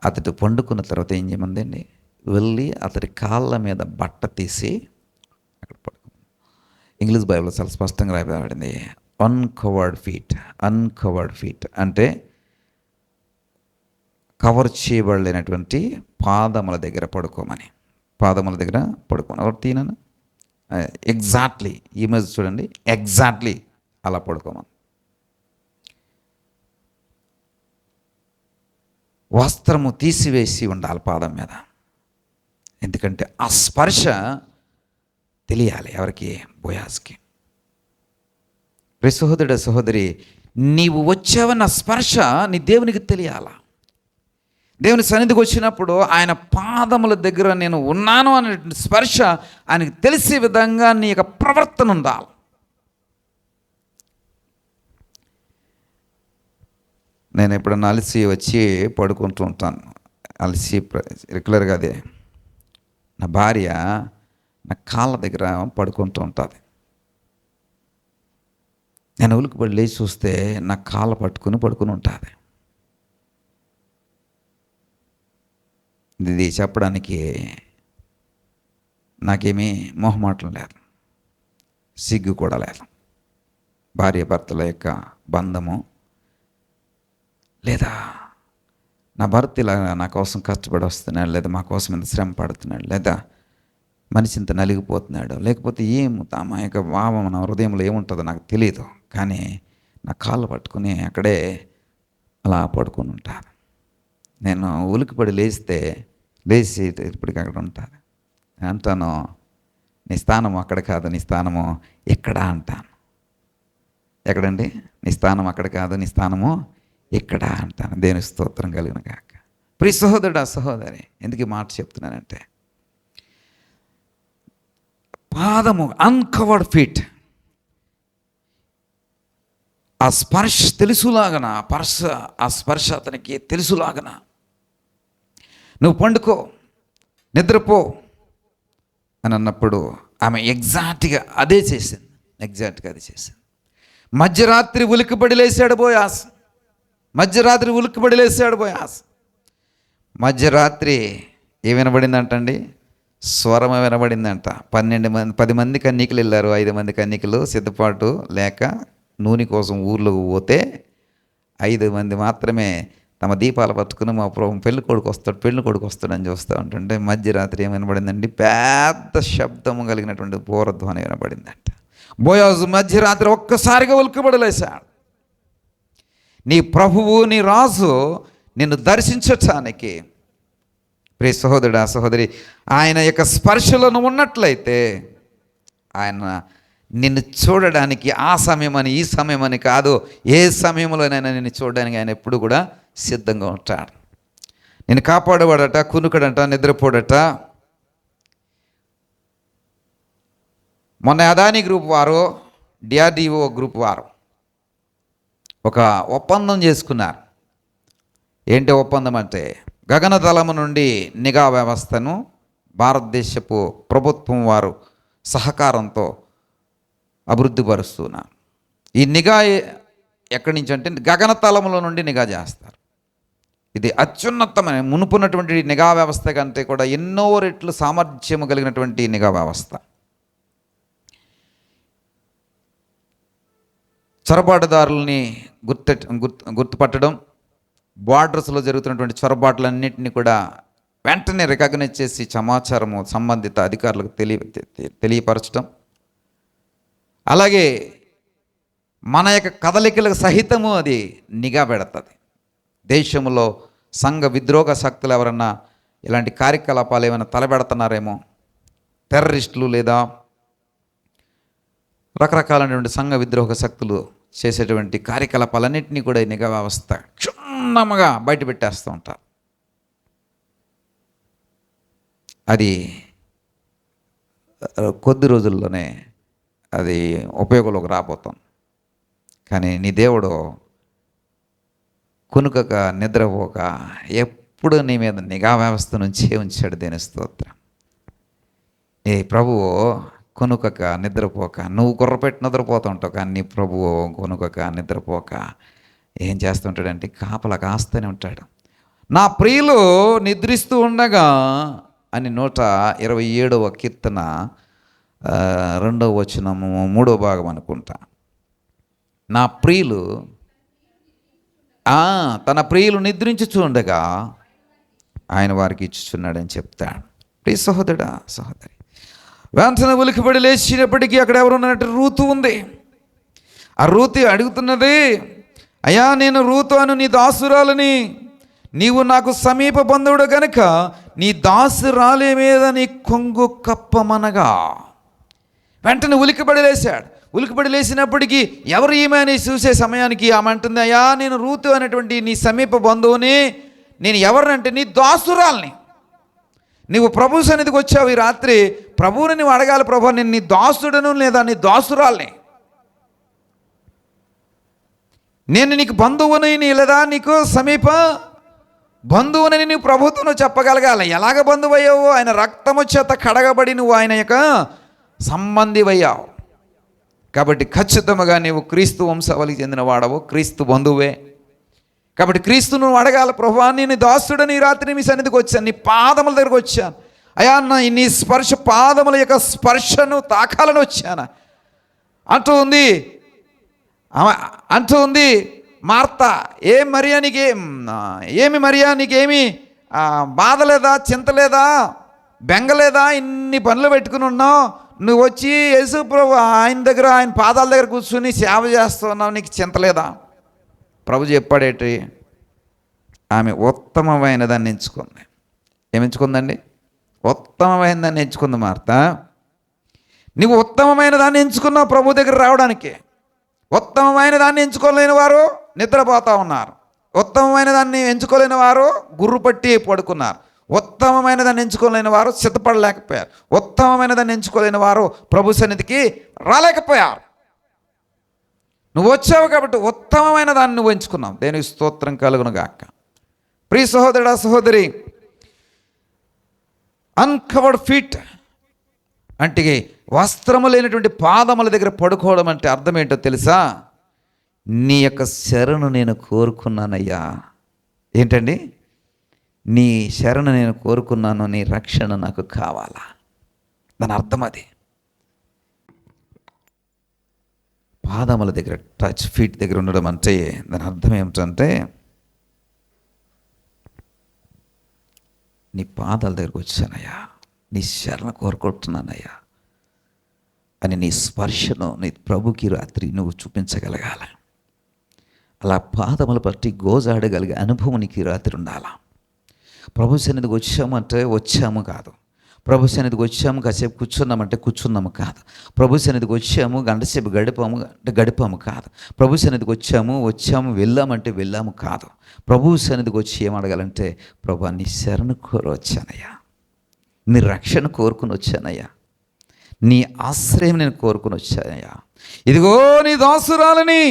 అతడు పండుకున్న తర్వాత ఏం చేయమందండి? వెళ్ళి అతడి కాళ్ళ మీద బట్ట తీసి అక్కడ పడుకుంది. ఇంగ్లీష్ బైబిల్లో చాలా స్పష్టంగా రాయబడింది, అన్కవర్డ్ ఫీట్ అంటే కవర్ చేయబడలేనటువంటి పాదముల దగ్గర పడుకోమని. పాదముల దగ్గర పడుకోమని. ఎవరు తీనను ఎగ్జాక్ట్లీ ఇమేజ్ చూడండి, ఎగ్జాక్ట్లీ అలా పడుకోమని. వస్త్రము తీసివేసి ఉండాలి పాదం మీద. ఎందుకంటే ఆ స్పర్శ తెలియాలి ఎవరికి? బోయాజ్కి. ప్రియ సహోదరుడు సహోదరి, నీవు వచ్చావన్న స్పర్శ నీ దేవునికి తెలియాల. దేవుని సన్నిధికి వచ్చినప్పుడు ఆయన పాదముల దగ్గర నేను ఉన్నాను అనే స్పర్శ ఆయనకి తెలిసే విధంగా నీ యొక్క ప్రవర్తన ఉండాలి. నేను ఎప్పుడన్నా అలసి వచ్చి పడుకుంటూ ఉంటాను. అలసి రెగ్యులర్గా అదే. నా భార్య నా కాళ్ళ దగ్గర పడుకుంటూ ఉంటుంది. నేను ఉలికిపడి లేచి చూస్తే నా కాళ్ళ పట్టుకుని పడుకుని ఉంటుంది. ఇది చెప్పడానికి నాకేమీ మొహమాటం లేదు, సిగ్గు కూడా లేదు. భార్య భర్తల యొక్క బంధము, లేదా నా భర్త ఇలా నా కోసం కష్టపడి వస్తున్నాడు, లేదా మా కోసం ఇంత శ్రమ పడుతున్నాడు, లేదా మనిషి ఇంత నలిగిపోతున్నాడు, లేకపోతే మా యొక్క భావం నా హృదయంలో ఏముంటుందో నాకు తెలియదు. కానీ నా కాళ్ళు పట్టుకుని అక్కడే అలా పడుకొని ఉంటాను. నేను ఉలికిపడి లేచి ఇప్పటికి అక్కడ ఉంటాను. అంటాను, నీ స్థానము అక్కడ కాదు, నీ స్థానము ఎక్కడ అంటాను. ఎక్కడండి? నీ స్థానం అక్కడ కాదు, నీ స్థానము ఇక్కడ అంటాను. దేవుని స్తోత్రం కలిగిన కాక. ప్రియ సహోదరుడు సహోదరి, ఎందుకు ఈ మాట చెప్తున్నానంటే, పాదము అన్కవర్డ్ ఫీట్, ఆ స్పర్శ తెలుసులాగన, ఆ స్పర్శ అతనికి తెలుసులాగన నువ్వు పండుకో, నిద్రపో అని అన్నప్పుడు ఆమె ఎగ్జాక్ట్గా అదే చేసింది. మధ్యరాత్రి ఉలికిపడి లేచాడు బోయాస్. మధ్యరాత్రి ఏం వినబడిందంటండి? స్వరం వినబడిందంట. 10 మంది కన్యకలు వెళ్ళారు. 5 మంది కన్యకలు సిద్ధపాటు లేక నూనె కోసం ఊర్లోకి పోతే 5 మంది మాత్రమే తమ దీపాలు పట్టుకుని మా ప్రభు పెళ్లి కొడుకు వస్తాడు అని చూస్తూ ఉంటుంటే మధ్యరాత్రి ఏం వినబడిందండి? పెద్ద శబ్దము కలిగినటువంటి బోరధ్వని వినబడిందంట. బోయాజు మధ్యరాత్రి ఒక్కసారిగా ఉలికిపడలేశాడు. నీ ప్రభువు, నీ రాజు నిన్ను దర్శించటానికి, ప్రియ సహోదరుడు సహోదరి, ఆయన యొక్క స్పర్శలను ఉన్నట్లయితే ఆయన నిన్ను చూడడానికి ఆ సమయం అని ఈ సమయం అని కాదు, ఏ సమయంలోనైనా నిన్ను చూడడానికి ఆయన ఎప్పుడు కూడా సిద్ధంగా ఉంటాడు. నిన్ను కాపాడేవాడట, కునుకడట, నిద్రపోడట. మొన్న అదానీ గ్రూప్ వారు, డిఆర్డిఓ గ్రూప్ వారు ఒక ఒప్పందం చేసుకున్నారు. ఏంటి ఒప్పందం అంటే, గగనతలము నుండి నిఘా వ్యవస్థను భారతదేశపు ప్రభుత్వం వారు సహకారంతో అభివృద్ధి పరుస్తున్నారు. ఈ నిఘా ఎక్కడి నుంచి అంటే గగనతలముల నుండి నిఘా చేస్తారు. ఇది అత్యున్నతమైన మునుపున్నటువంటి నిఘా వ్యవస్థ కంటే కూడా ఎన్నో రెట్లు సామర్థ్యము కలిగినటువంటి నిఘా వ్యవస్థ. చొరబాటుదారుల్ని గుర్తుపట్టడం, బార్డర్స్లో జరుగుతున్నటువంటి చొరబాట్లన్నింటినీ కూడా వెంటనే రికగ్నైజ్ చేసి సమాచారము సంబంధిత అధికారులకు తెలియపరచడం, అలాగే మన యొక్క కదలికలకు సహితము అది నిఘా పెడుతుంది. దేశంలో సంఘ విద్రోహ శక్తులు ఎవరన్నా ఇలాంటి కార్యకలాపాలు ఏమైనా తలబెడుతున్నారేమో, టెర్రరిస్టులు లేదా రకరకాలైనటువంటి సంఘ విద్రోహ శక్తులు చేసేటువంటి కార్యకలాపాలన్నింటినీ కూడా ఈ నిఘా వ్యవస్థ క్షుణ్ణముగా బయట పెట్టేస్తూ ఉంటారు. అది కొద్ది రోజుల్లోనే అది ఉపయోగంలోకి రాబోతాం. కానీ నీ దేవుడు కునుకక నిద్రపోక ఎప్పుడు నీ మీద నిఘా వ్యవస్థ నుంచే ఉంచాడు. దేని స్తోత్రం. నీ ప్రభువు కొనుకక నిద్రపోక, నువ్వు గుర్రపెట్టి నిద్రపోతూ ఉంటావు, కానీ నీ ప్రభువు కొనుకక నిద్రపోక ఏం చేస్తుంటాడంటే కాపలా కాస్తూనే ఉంటాడు. నా ప్రియులు నిద్రిస్తూ ఉండగా అని 127వ కీర్తన 2వ వచనము 3వ భాగం అనుకుంటా. నా ప్రియులు తన ప్రియులు నిద్రించుచుండగా ఆయన వారికి ఇచ్చుచున్నాడని చెప్తాడు. ప్రియ సహోదరుడా, సహోదరి, వెంటనే ఉలికిపడి లేచినప్పటికీ అక్కడ ఎవరు ఉన్నట్టు రూతు ఉంది. ఆ రూతు అడుగుతున్నది, అయ్యా నేను రూతు అను నీ దాసురాలని, నీవు నాకు సమీప బంధువుడు గనుక నీ దాసురాలి మీద నీ కొంగు కప్పమనగా. వెంటనే ఉలికిపడి లేచాడు. ఉలికిపడి లేచినప్పటికీ ఎవరు ఈమె అని చూసే సమయానికి ఆమె అంటుంది, అయ్యా నేను రూతు అనేటువంటి నీ సమీప బంధువుని, నేను ఎవరినంటే నీ దాసురాల్ని. నీవు ప్రభు సన్నిధికి వచ్చావు ఈ రాత్రి, ప్రభువుని నువ్వు అడగాలి, ప్రభు నేను నీ దాసుడను లేదా నీ దాసురాల్ని, నేను నీకు బంధువుని లేదా నీకు సమీప బంధువునని నువ్వు ప్రభుత్వం చెప్పగలగాలి. ఎలాగ బంధువయ్యావు? ఆయన రక్తము చేత కడగబడి నువ్వు ఆయన యొక్క సంబంధివయ్యావు. కాబట్టి ఖచ్చితంగా నీవు క్రీస్తు వంశావళికి చెందిన వాడవు, క్రీస్తు బంధువే. కాబట్టి క్రీస్తు నువ్వు అడగాలి, ప్రభువా నేను దాసుడని ఈ రాత్రి మీ సన్నిధికి వచ్చాను, నీ పాదముల దగ్గరకు వచ్చాను, అయ్యా నీ స్పర్శ పాదముల యొక్క స్పర్శను తాకాలని వచ్చాను అంటూ ఉంది మార్తా. ఏమి మరియా నీకేమి బాధ లేదా, చింత లేదా, బెంగ లేదా? ఇన్ని పనులు పెట్టుకుని ఉన్నావు, నువ్వు వచ్చి యేసు ప్రభు ఆయన దగ్గర, ఆయన పాదాల దగ్గర కూర్చుని సేవ చేస్తున్నావు, నీకు చింత లేదా? ప్రభు చెప్పాడేటి, ఆమె ఉత్తమమైన దాన్ని ఎంచుకుంది. ఏమి ఎంచుకుందండి? ఉత్తమమైన దాన్ని ఎంచుకుంది మార్తా. నువ్వు ఉత్తమమైన దాన్ని ఎంచుకున్నావు ప్రభు దగ్గర రావడానికి. ఉత్తమమైన దాన్ని ఎంచుకోలేని వారు నిద్రపోతూ ఉన్నారు, ఉత్తమమైన దాన్ని ఎంచుకోలేని వారు గుర్రు పట్టి పడుకున్నారు, ఉత్తమమైన దాన్ని ఎంచుకోలేని వారు సిద్ధపడలేకపోయారు, ఉత్తమమైన దాన్ని ఎంచుకోలేని వారు ప్రభు సన్నిధికి రాలేకపోయారు. నువ్వు వచ్చావు కాబట్టి ఉత్తమమైన దాన్ని నువ్వు ఎంచుకున్నావు. దేనికి స్తోత్రం కలుగును గాక. ప్రియ సహోదరుడా, సహోదరి, అన్కవర్డ్ ఫీట్ అంటే వస్త్రము లేనటువంటి పాదముల దగ్గర పడుకోవడం అంటే అర్థం ఏంటో తెలుసా? నీ యొక్క శరణు నేను కోరుకున్నానయ్యా. ఏంటండి? నీ శరణు నేను కోరుకున్నాను, నీ రక్షణ నాకు కావాలా. దాని అర్థం అది. పాదముల దగ్గర టచ్ ఫీట్ దగ్గర ఉండడం అంటే దాని అర్థం ఏమిటంటే నీ పాదాల దగ్గరకు వచ్చానయ్యా, నీ శరణ కోరుకుంటున్నానయ్యా అని నీ స్పర్శను నీ ప్రభుకి రాత్రి నువ్వు చూపించగలగాలి. అలా పాదములు పట్టి గోజాడగలిగే అనుభవం నీకు ఈ రాత్రి ఉండాలా. ప్రభు సన్నిధికి వచ్చామంటే వచ్చాము కాదు, ప్రభు సన్నిధికి వచ్చాము కాసేపు కూర్చున్నామంటే కూర్చున్నాము కాదు, ప్రభు సన్నిధికి వచ్చాము గంటసేపు గడిపాము అంటే గడిపాము కాదు, ప్రభు సన్నిధికి వచ్చాము వెళ్ళామంటే వెళ్ళాము కాదు. ప్రభు సన్నిధికి వచ్చి ఏమడగాలంటే, ప్రభు నీ శరణు కోరి వచ్చానయ్యా, నీ రక్షణ కోరుకుని వచ్చానయ్యా, నీ ఆశ్రయం నేను కోరుకుని వచ్చానయ్యా. ఇదిగో నీ దాసురాలని,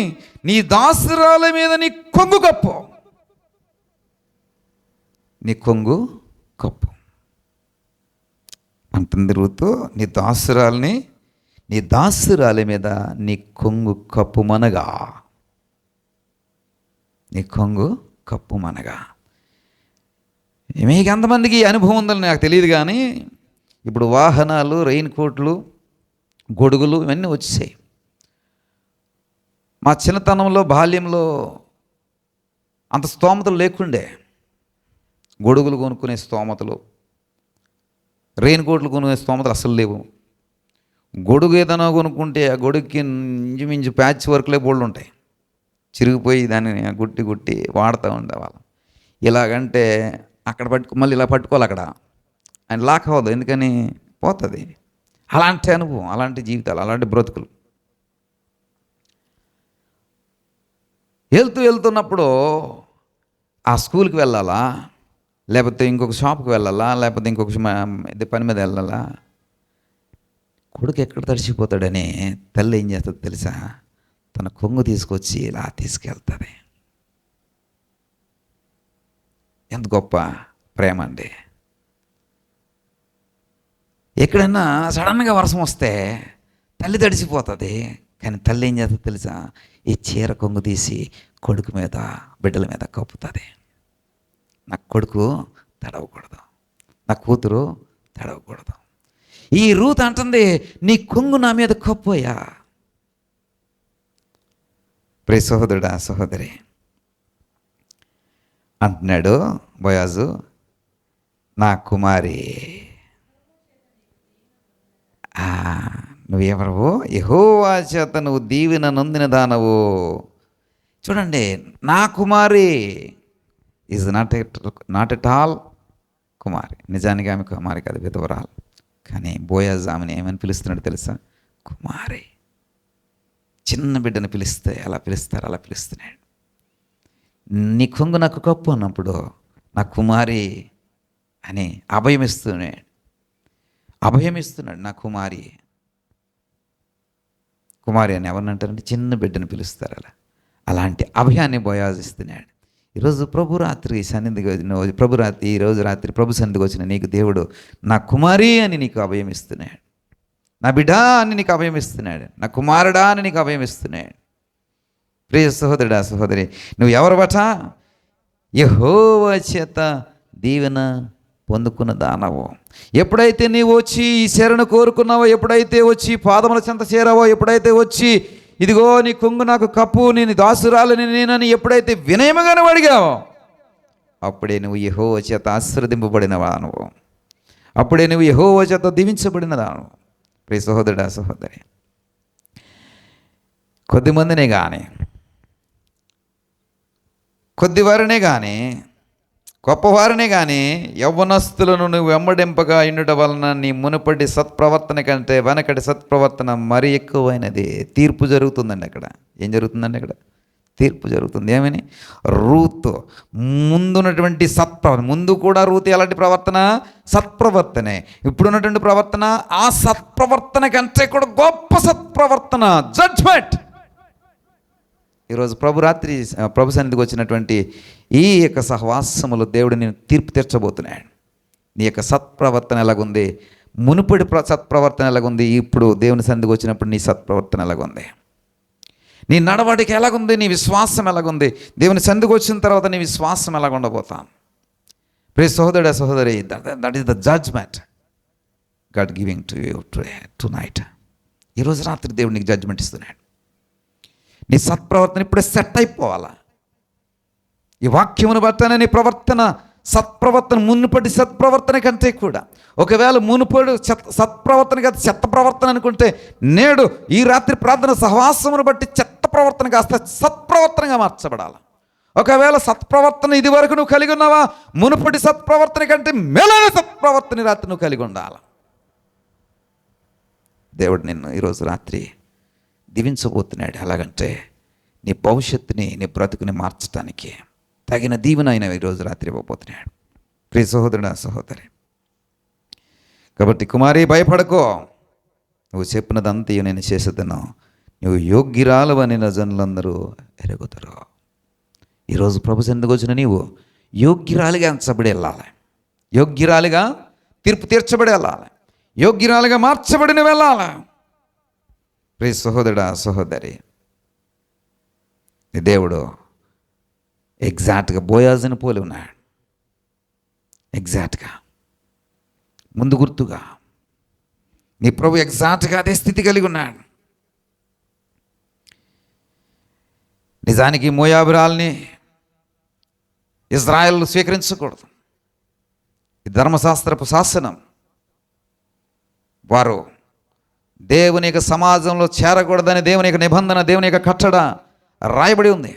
నీ దాసురాల మీద నీ కొంగు కప్పు, నీ కొంగు కప్పు అంటుంది రూతు. నీ దాసురాలని, నీ దాసురాలి మీద నీ కొంగు కప్పుమనగా, నీ కొంగు కప్పుమనగా. మీకు ఎంతమందికి అనుభవం ఉందని నాకు తెలియదు, కానీ ఇప్పుడు వాహనాలు, రెయిన్ కోట్లు, గొడుగులు ఇవన్నీ వచ్చాయి. మా చిన్నతనంలో బాల్యంలో అంత స్తోమతలు లేకుండే. గొడుగులు కొనుక్కునే స్తోమతలు, రెయిన్ కోట్లు కొనుక్కునే స్తోమతలు అస్సలు లేవు. గొడుగు ఏదైనా కొనుక్కుంటే ఆ గొడుగుకి ఇంచుమించు ప్యాచ్ వర్క్లే బోల్డ్ ఉంటాయి. చిరిగిపోయి దాన్ని గుట్టి గుట్టి వాడుతూ ఉండేవాళ్ళం. ఇలాగంటే అక్కడ మళ్ళీ ఇలా పట్టుకోవాలి, అక్కడ ఆయన లాక్ అవ్వదు, ఎందుకని పోతుంది. అలాంటి అనుభవం, అలాంటి జీవితాలు, అలాంటి బ్రతుకులు. వెళ్తున్నప్పుడు ఆ స్కూల్కి వెళ్ళాలా, లేకపోతే ఇంకొక షాప్కి వెళ్ళాలా, లేకపోతే ఇంకొక పని మీద వెళ్ళాలా, కొడుకు ఎక్కడ తడిచిపోతాడని తల్లి ఏం చేస్తుంది తెలుసా? తన కొంగు తీసుకొచ్చి ఇలా తీసుకెళ్తుంది. ఎంత గొప్ప ప్రేమ అండి. ఎక్కడన్నా సడన్గా వర్షం వస్తే తల్లి తడిసిపోతుంది, కానీ తల్లి ఏం చేస్తుంది తెలుసా? ఈ చీర కొంగు తీసి కొడుకు మీద, బిడ్డల మీద కప్పుతుంది. నా కొడుకు తడవకూడదు, నా కూతురు తడవకూడదు. ఈ రూత్ అంటుంది, నీ కొంగు నా మీద కప్పోయా. ప్రియ సహోదరుడా, సహోదరి, అంటున్నాడు బోయాజు, నా కుమారి. నువ్వెవరవు? యెహోవా చేత నువ్వు దీవెన నొందిన దానవు. చూడండి, నా కుమారి ఈజ్ నాట్ ఎట్ ఆల్ కుమారి. నిజానికి ఆమె కుమారి కాదు, విధవరాలు. కానీ బోయాజ్ ఆమెను ఏమని పిలుస్తున్నాడు తెలుసా? కుమారి. చిన్న బిడ్డను పిలిస్తే ఎలా పిలుస్తారు, అలా పిలుస్తున్నాడు. నీ కొంగు నాకు కప్పు అన్నప్పుడు నా కుమారి అని అభయమిస్తున్నాడు. నా కుమారి. కుమారి అని ఎవరిని అంటారంటే చిన్న బిడ్డను పిలుస్తారు. అలాంటి అభయాన్ని బోయాజ్ ఇస్తున్నాడు. ఈరోజు ప్రభు రాత్రి ప్రభు సన్నిధికి వచ్చిన నీకు దేవుడు నా కుమారి అని నీకు అభయం ఇస్తున్నాడు. నా బిడ్డ అని నీకు అభయం ఇస్తున్నాడు. నా కుమారుడా అని నీకు అభయం ఇస్తున్నాడు. ప్రియ సహోదరుడా, సహోదరి, నువ్వు ఎవరు బట? యెహోవా చేత దీవెన పొందుకున్న దానవు. ఎప్పుడైతే నీవు వచ్చి ఈ శరణు కోరుకున్నావో, ఎప్పుడైతే వచ్చి పాదముల చెంత చేరావో, ఎప్పుడైతే వచ్చి ఇదిగో నీ కొంగు నాకు కప్పు, నేను దాసురాలని నేనని ఎప్పుడైతే వినయముగా అడిగావో, అప్పుడే నువ్వు యెహోవా చేత ఆశీర్వదింపబడిన దానవు. అప్పుడే నువ్వు యెహోవా చేత దీవించబడిన దానవు. ప్రియ సహోదరుడా, సహోదరి, కొద్దిమందినే కానీ, కొద్దివారినే కానీ, గొప్పవారినే కానీ యవ్వనస్తులను నువ్వు వెంబడింపగా ఉండుట వలన నీ మునుపటి సత్ప్రవర్తన కంటే వెనకటి సత్ప్రవర్తన మరీ ఎక్కువైనది. తీర్పు జరుగుతుందండి అక్కడ. ఏం జరుగుతుందండి అక్కడ? తీర్పు జరుగుతుంది. ఏమని? రూతు ముందున్నటువంటి సత్ప్రవర్తన, ముందు కూడా రూతు ఎలాంటి ప్రవర్తన? సత్ప్రవర్తనే. ఇప్పుడున్నటువంటి ప్రవర్తన ఆ సత్ప్రవర్తన కంటే కూడా గొప్ప సత్ప్రవర్తన, జడ్జ్మెంట్. ఈరోజు ప్రభు సన్నిధికి వచ్చినటువంటి ఈ యొక్క సహవాసములు దేవుడు నేను తీర్పు తీర్చబోతున్నాడు. నీ యొక్క సత్ప్రవర్తన ఎలాగుంది? మునుపటి సత్ప్రవర్తన ఎలాగుంది? ఇప్పుడు దేవుని సన్నిధికి వచ్చినప్పుడు నీ సత్ప్రవర్తన ఎలాగుంది? నీ నడవడిక ఎలాగుంది? నీ విశ్వాసం ఎలాగుంది? దేవుని సన్నిధికి వచ్చిన తర్వాత నీ విశ్వాసం ఎలాగ ఉండబోతాం? ప్రియ సహోదరుడా, సహోదరి, that is the judgement God giving to you tonight. ఈరోజు రాత్రి దేవుడు నీకు జడ్జ్మెంట్ ఇస్తున్నాడు. నీ సత్ప్రవర్తన ఇప్పుడే సెట్ అయిపోవాలా. ఈ వాక్యమును బట్టనే నీ ప్రవర్తన, సత్ప్రవర్తన మునుపటి సత్ప్రవర్తన కంటే కూడా, ఒకవేళ మునుపటి సత్ప్రవర్తన కాదు చెత్త ప్రవర్తన అనుకుంటే, నేడు ఈ రాత్రి ప్రార్థన సహవాసమును బట్టి చెత్త ప్రవర్తన కాస్త సత్ప్రవర్తనగా మార్చబడాలి. ఒకవేళ సత్ప్రవర్తన ఇది వరకు నువ్వు కలిగి ఉన్నావా, మునుపటి సత్ప్రవర్తన కంటే మేలైన సత్ప్రవర్తన రాత్రి నువ్వు కలిగి ఉండాలి. దేవుడు నిన్ను ఈరోజు రాత్రి దీవించబోతున్నాడు. ఎలాగంటే నీ భవిష్యత్తుని, నీ బ్రతుకుని మార్చడానికి తగిన దీవెన ఆయన ఈరోజు రాత్రి ఇవ్వబోతున్నాడు. ప్రియ సహోదరుడా, సహోదరి, కాబట్టి కుమారి భయపడకో, నువ్వు చెప్పినదంతా నేను చేసేదను, నువ్వు యోగ్యురాలు అని నా జనులందరూ ఎరుగుతారు. ఈరోజు ప్రభు సన్నిధికి వచ్చిన నీవు యోగ్యురాలిగా ఎంచబడి వెళ్ళాలి, యోగ్యురాలిగా తీర్పు తీర్చబడి వెళ్ళాలి, యోగ్యురాలిగా మార్చబడిన వెళ్ళాలి. ప్రియ సహోదరుడా, సహోదరి, దేవుడు ఎగ్జాక్ట్గా బోయాజుని పోలి ఉన్నాడు. ఎగ్జాక్ట్గా ముందు గుర్తుగా నీ ప్రభు ఎగ్జాక్ట్గా అదే స్థితి కలిగి ఉన్నాడు. నిజానికి మోయాబురాల్ని ఇజ్రాయెల్ స్వీకరించకూడదు. ఈ ధర్మశాస్త్రపు శాసనం. వారు దేవుని యొక్క సమాజంలో చేరకూడదని దేవుని యొక్క నిబంధన, దేవుని యొక్క కట్టడ రాయబడి ఉంది.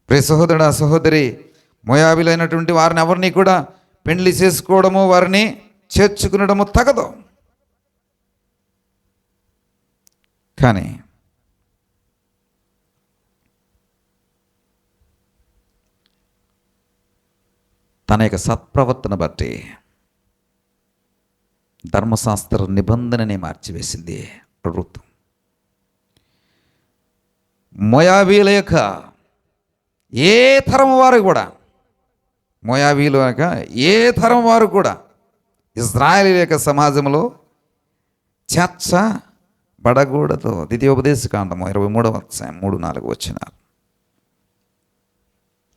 ప్రియ సహోదరుడా, సహోదరి, మోయాబీలైనటువంటి వారిని ఎవరిని కూడా పెండ్లి చేసుకోవడము, వారిని చేర్చుకునడము తగదు. కానీ తన యొక్క సత్ప్రవర్తన బట్టి ధర్మశాస్త్ర నిబంధనని మార్చివేసింది రూతు. మోయాబీల యొక్క ఏ తరం వారు కూడా, మోయాబీల యొక్క ఏ తరం వారు కూడా ఇజ్రాయేలు యొక్క సమాజంలో చేర్చబడకూడదు. ద్వితీయోపదేశకాండము 23వ అధ్యాయం 3-4 వచనాలు.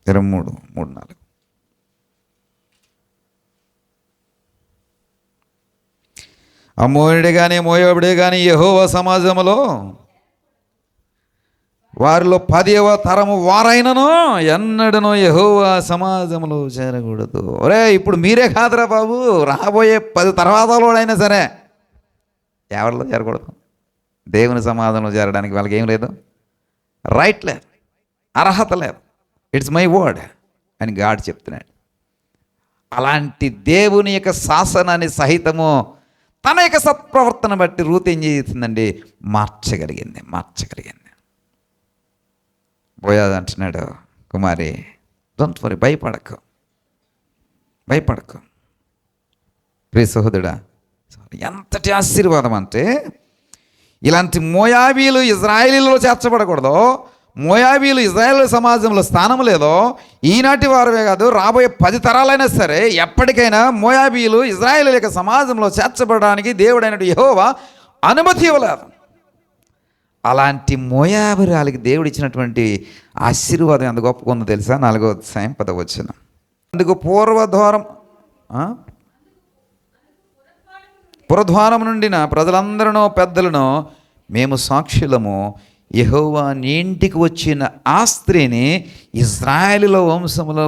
23:3-4. అమ్మోయుడే కానీ మోయాబుడే కానీ యెహోవా సమాజంలో వారిలో 10వ తరము వారైనను ఎన్నడనో యెహోవా సమాజంలో చేరకూడదు. ఒరే, ఇప్పుడు మీరే కాదురా బాబు, రాబోయే 10 తర్వాతలోడైనా సరే ఎవరిలో చేరకూడదు. దేవుని సమాజంలో చేరడానికి వాళ్ళకి ఏం లేదు, రైట్ లేదు, అర్హత లేదు. ఇట్స్ మై వర్డ్ అని గాడ్ చెప్తున్నాడు. అలాంటి దేవుని యొక్క శాసనాన్ని సహితము తన యొక్క సత్ప్రవర్తన బట్టి రూతు ఏం చేస్తుందండి, మార్చగలిగింది. బోయాజు అంటున్నాడు, కుమారి డోంట్ వరీ, భయపడకు. ప్రియ సహోదరుడా, ఎంతటి ఆశీర్వాదం అంటే, ఇలాంటి మోయాబీలు ఇజ్రాయేలీలో చేర్చబడకూడదు, మోయాబీలు ఇజ్రాయేల్ సమాజంలో స్థానం లేదో, ఈనాటి వారమే కాదు రాబోయే 10 తరాలైనా సరే ఎప్పటికైనా మోయాబీలు ఇజ్రాయేల్ యొక్క సమాజంలో చేర్చబడడానికి దేవుడైన యెహోవా అనుమతి ఇవ్వలేదు. అలాంటి మోయాబురాలికి దేవుడు ఇచ్చినటువంటి ఆశీర్వాదం ఎంత గొప్పగా ఉందో తెలుసా? 4వ అధ్యాయం 10వ వచనం. అందుకు పురద్వారం నుండిన ప్రజలందరూ పెద్దలను మేము సాక్షులము, యెహోవా నీ ఇంటికి వచ్చిన ఆ స్త్రీని ఇజ్రాయేలులో వంశంలో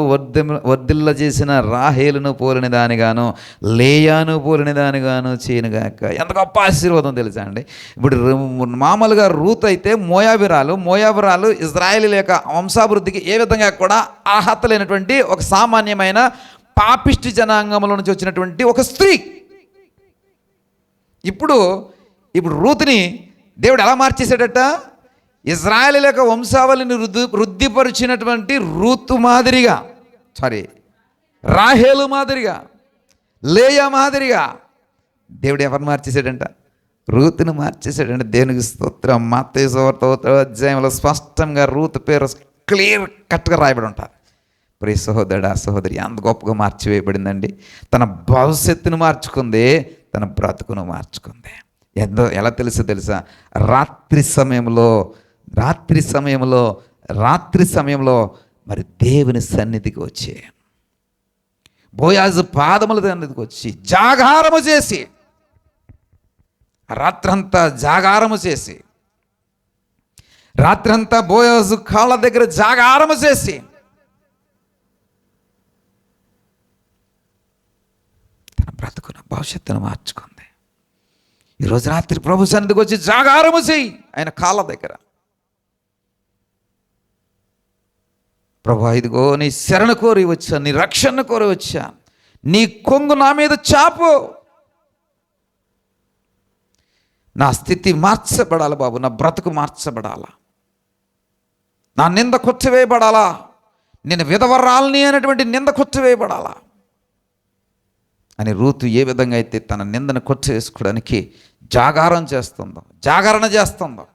వర్ధిల్ల చేసిన రాహేలును పోలిన దానిగాను, లేయాను పోలిన దానిగాను చేయనుగాక. ఎంత గొప్ప ఆశీర్వాదం తెలుసా అండి. ఇప్పుడు మామూలుగా రూత్ అయితే మోయాబురాలు ఇజ్రాయేలీల యొక్క వంశాభివృద్ధికి ఏ విధంగా కూడా అర్హత లేనటువంటి ఒక సామాన్యమైన పాపిష్టి జనాంగంలో నుంచి వచ్చినటువంటి ఒక స్త్రీ. ఇప్పుడు రూతుని దేవుడు ఎలా మార్చేశాడట? ఇజ్రాయేలు యొక్క వంశావళిని వృద్ధిపరిచినటువంటి రూతు మాదిరిగా, రాహేలు మాదిరిగా, లేయా మాదిరిగా దేవుడు ఎవరు మార్చేశాడంట? రూతుని మార్చేశాడంట. దేవునికి స్తోత్రం. మత్తయి సువార్త 1వ అధ్యాయంలో స్పష్టంగా రూతు పేరు క్లియర్ కట్గా రాయబడి ఉంటారు. ప్రియ సహోదరుడా, సహోదరి, అంత గొప్పగా మార్చివేయబడిందండి. తన భవిష్యత్తును మార్చుకుంది, తన బ్రతుకును మార్చుకుంది. ఎలా తెలుసా? రాత్రి సమయంలో మరి దేవుని సన్నిధికి వచ్చి, బోయాజు పాదముల సన్నిధికి వచ్చి జాగారము చేసి, రాత్రంతా జాగారము చేసి, రాత్రంతా బోయాజు కాళ్ళ దగ్గర జాగారము చేసి తన బ్రతుకును భవిష్యత్తును మార్చుకుంది. ఈరోజు రాత్రి ప్రభు సన్నిధికి వచ్చి జాగారము చేయి ఆయన కాళ్ళ దగ్గర. ప్రభా, ఇదిగో నీ శరణ కోరి వచ్చా, నీ రక్షణ కోరి వచ్చా, నీ కొంగు నా మీద చాపు, నా స్థితి మార్చబడాలి బాబు, నా బ్రతుకు మార్చబడాలా, నా నింద కొట్టివేయబడాలా, నేను విధవరాల్ని అనేటువంటి నింద కొట్టివేయబడాలా అని రూతు ఏ విధంగా అయితే తన నిందను కొట్టివేసుకోవడానికి జాగరణ చేస్తుందో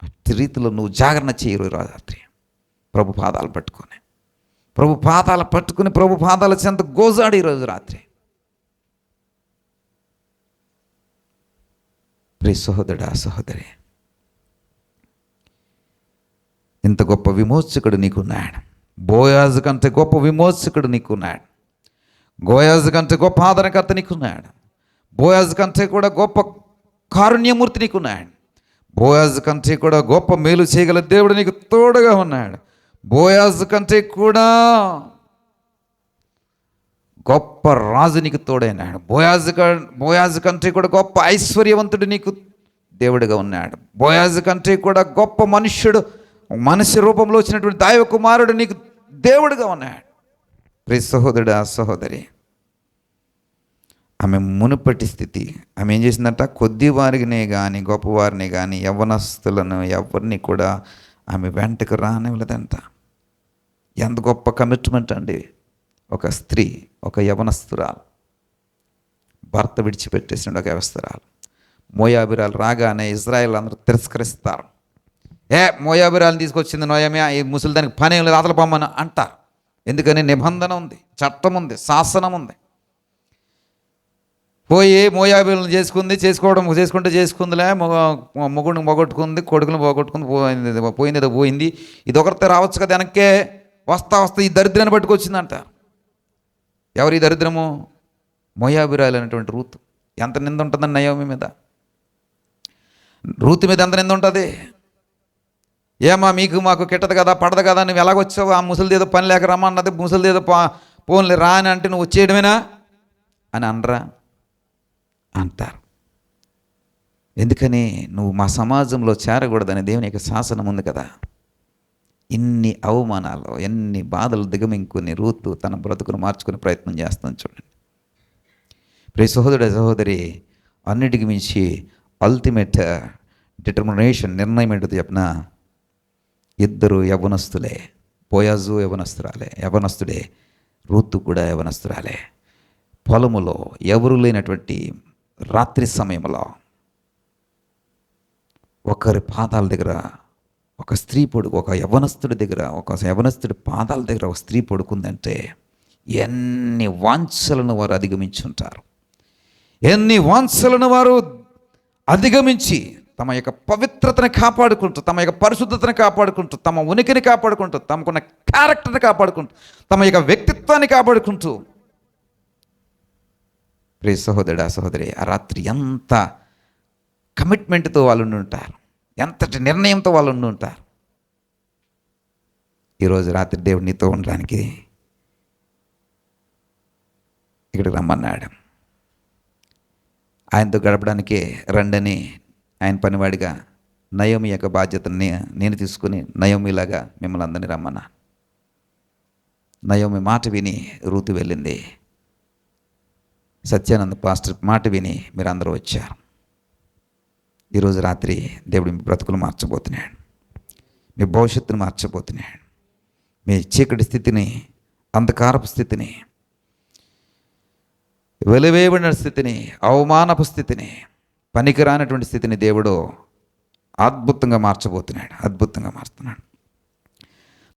అట్టి రీతిలో నువ్వు జాగరణ చేయరు రాత్రి. ప్రభు పాదాలు పట్టుకొని ప్రభు పాదాల చెంత గోజాడు ఈరోజు రాత్రి. ప్రియ సహోదరుడా, సహోదరి, ఇంత గొప్ప విమోచకుడు నీకున్నాడు. బోయాజు కంటే గొప్ప విమోచకుడు నీకున్నాడు. గోయాజు కంటే గొప్ప ఆదరణకర్త నీకున్నాడు. బోయాజు కంటే కూడా గొప్ప కారుణ్యమూర్తి నీకున్నాడు. బోయాజు కంటే కూడా గొప్ప మేలు చేయగల దేవుడు నీకు తోడుగా ఉన్నాడు. బోయాజు కంటే కూడా గొప్ప రాజు నీకు తోడైనాడు. బోయాజు కంటే కూడా గొప్ప ఐశ్వర్యవంతుడు నీకు దేవుడిగా ఉన్నాడు. బోయాజు కంటే కూడా గొప్ప మనుష్యుడు, మనిషి రూపంలో వచ్చినటువంటి దైవ కుమారుడు నీకు దేవుడిగా ఉన్నాడు. ప్రియ సహోదరుడా, సహోదరి, ఆమె మునుపటి స్థితి, ఆమె ఏం చేసిందంట, కొద్ది వారినే కానీ గొప్పవారిని కానీ యవ్వనస్తులను ఎవరిని కూడా ఆమె వెంటకు రానివ్వలేదంట. ఎంత గొప్ప కమిట్మెంట్ అండి. ఒక స్త్రీ, ఒక యవనస్తురాలు, భర్త విడిచిపెట్టేసిన ఒక యవనస్తురాలు, మోయాబిరాలు రాగానే ఇజ్రాయేల్ అందరూ తిరస్కరిస్తారు. మోయాబిరాలు తీసుకొచ్చింది నోయమే, ఈ ముసలి దానికి పని ఏం లేదు, అతల పొమ్మని అంటారు. ఎందుకని నిబంధన ఉంది, చట్టం ఉంది, శాసనం ఉంది. పోయి మోయాబిరాలను చేసుకుంటే చేసుకుందిలే, మొగుడిని పోగొట్టుకుంది, కొడుకుని పోగొట్టుకుంది, పోయింది. ఇది ఒకరితో రావచ్చు కదా వెనక్కే, వస్తా ఈ దరిద్రాన్ని పట్టుకొచ్చిందంట. ఎవరు ఈ దరిద్రము? మోయాబిరాలు అనేటువంటి రూతు. ఎంత నింద ఉంటుందని నయోమి మీద, రూతు మీద ఎంత నింద ఉంటుంది? ఏమా మాకు కిట్టదు కదా, పడదు కదా, నువ్వు ఎలాగొచ్చావు, ఆ ముసలిది ఏదో పని లేక రమ్మన్నది, ముసలిది ఏదో పోన్లే రా అని అంటే నువ్వు వచ్చేయడమేనా అని అనరా అంటారు. ఎందుకని? నువ్వు మా సమాజంలో చేరకూడదని దేవుని యొక్క శాసనం ఉంది కదా. ఇన్ని అవమానాలు, ఎన్ని బాధలు దిగమింకుని రూతు తన బ్రతుకును మార్చుకునే ప్రయత్నం చేస్తుంది. చూడండి ప్రియ సహోదరుడు, సహోదరి, అన్నిటికి మించి అల్టిమేట్ డిటర్మినేషన్, నిర్ణయం ఏంటో చెప్పిన, ఇద్దరు యవనస్తులే. బోయాజు యవనస్తుడే, రూతు కూడా యవనస్తురాలే. పొలములో ఎవరు లేనటువంటి రాత్రి సమయంలో ఒకరి పాదాల దగ్గర ఒక స్త్రీ ఒక యవనస్తుడి దగ్గర, ఒక యవనస్తుడి పాదాల దగ్గర ఒక స్త్రీ పడుకుందంటే ఎన్ని వాంఛలను వారు అధిగమించుంటారు. ఎన్ని వాంఛలను వారు అధిగమించి తమ యొక్క పవిత్రతను కాపాడుకుంటూ, తమ యొక్క పరిశుద్ధతను కాపాడుకుంటూ, తమ ఉనికిని కాపాడుకుంటూ, తమకున్న క్యారెక్టర్ని కాపాడుకుంటూ, తమ యొక్క వ్యక్తిత్వాన్ని కాపాడుకుంటూ, ప్రియ సహోదరుడా, సహోదరి, ఆ రాత్రి ఎంత కమిట్మెంట్తో వాళ్ళు ఉండి ఉంటారు, ఎంతటి నిర్ణయంతో వాళ్ళు ఉండి ఉంటారు. ఈరోజు రాత్రి దేవుడు నీతో ఉండడానికి ఇక్కడికి రమ్మన్నాడు. ఆయనతో గడపడానికే రండని ఆయన పనివాడిగా నయోమి యొక్క బాధ్యతని నేను తీసుకుని నయోమిలాగా మిమ్మల్ని అందరినీ రమ్మన్నా. నయోమి మాట విని రూతు వెళ్ళింది. సత్యానంద పాస్టర్ మాట విని మీరు అందరూ వచ్చారు. ఈరోజు రాత్రి దేవుడు మీ బ్రతుకులు మార్చబోతున్నాడు, మీ భవిష్యత్తును మార్చబోతున్నాడు. మీ చీకటి స్థితిని, అంధకారపు స్థితిని, వెలివేయబడిన స్థితిని, అవమానపు స్థితిని, పనికిరానటువంటి స్థితిని దేవుడు అద్భుతంగా మార్చబోతున్నాడు, అద్భుతంగా మారుతున్నాడు.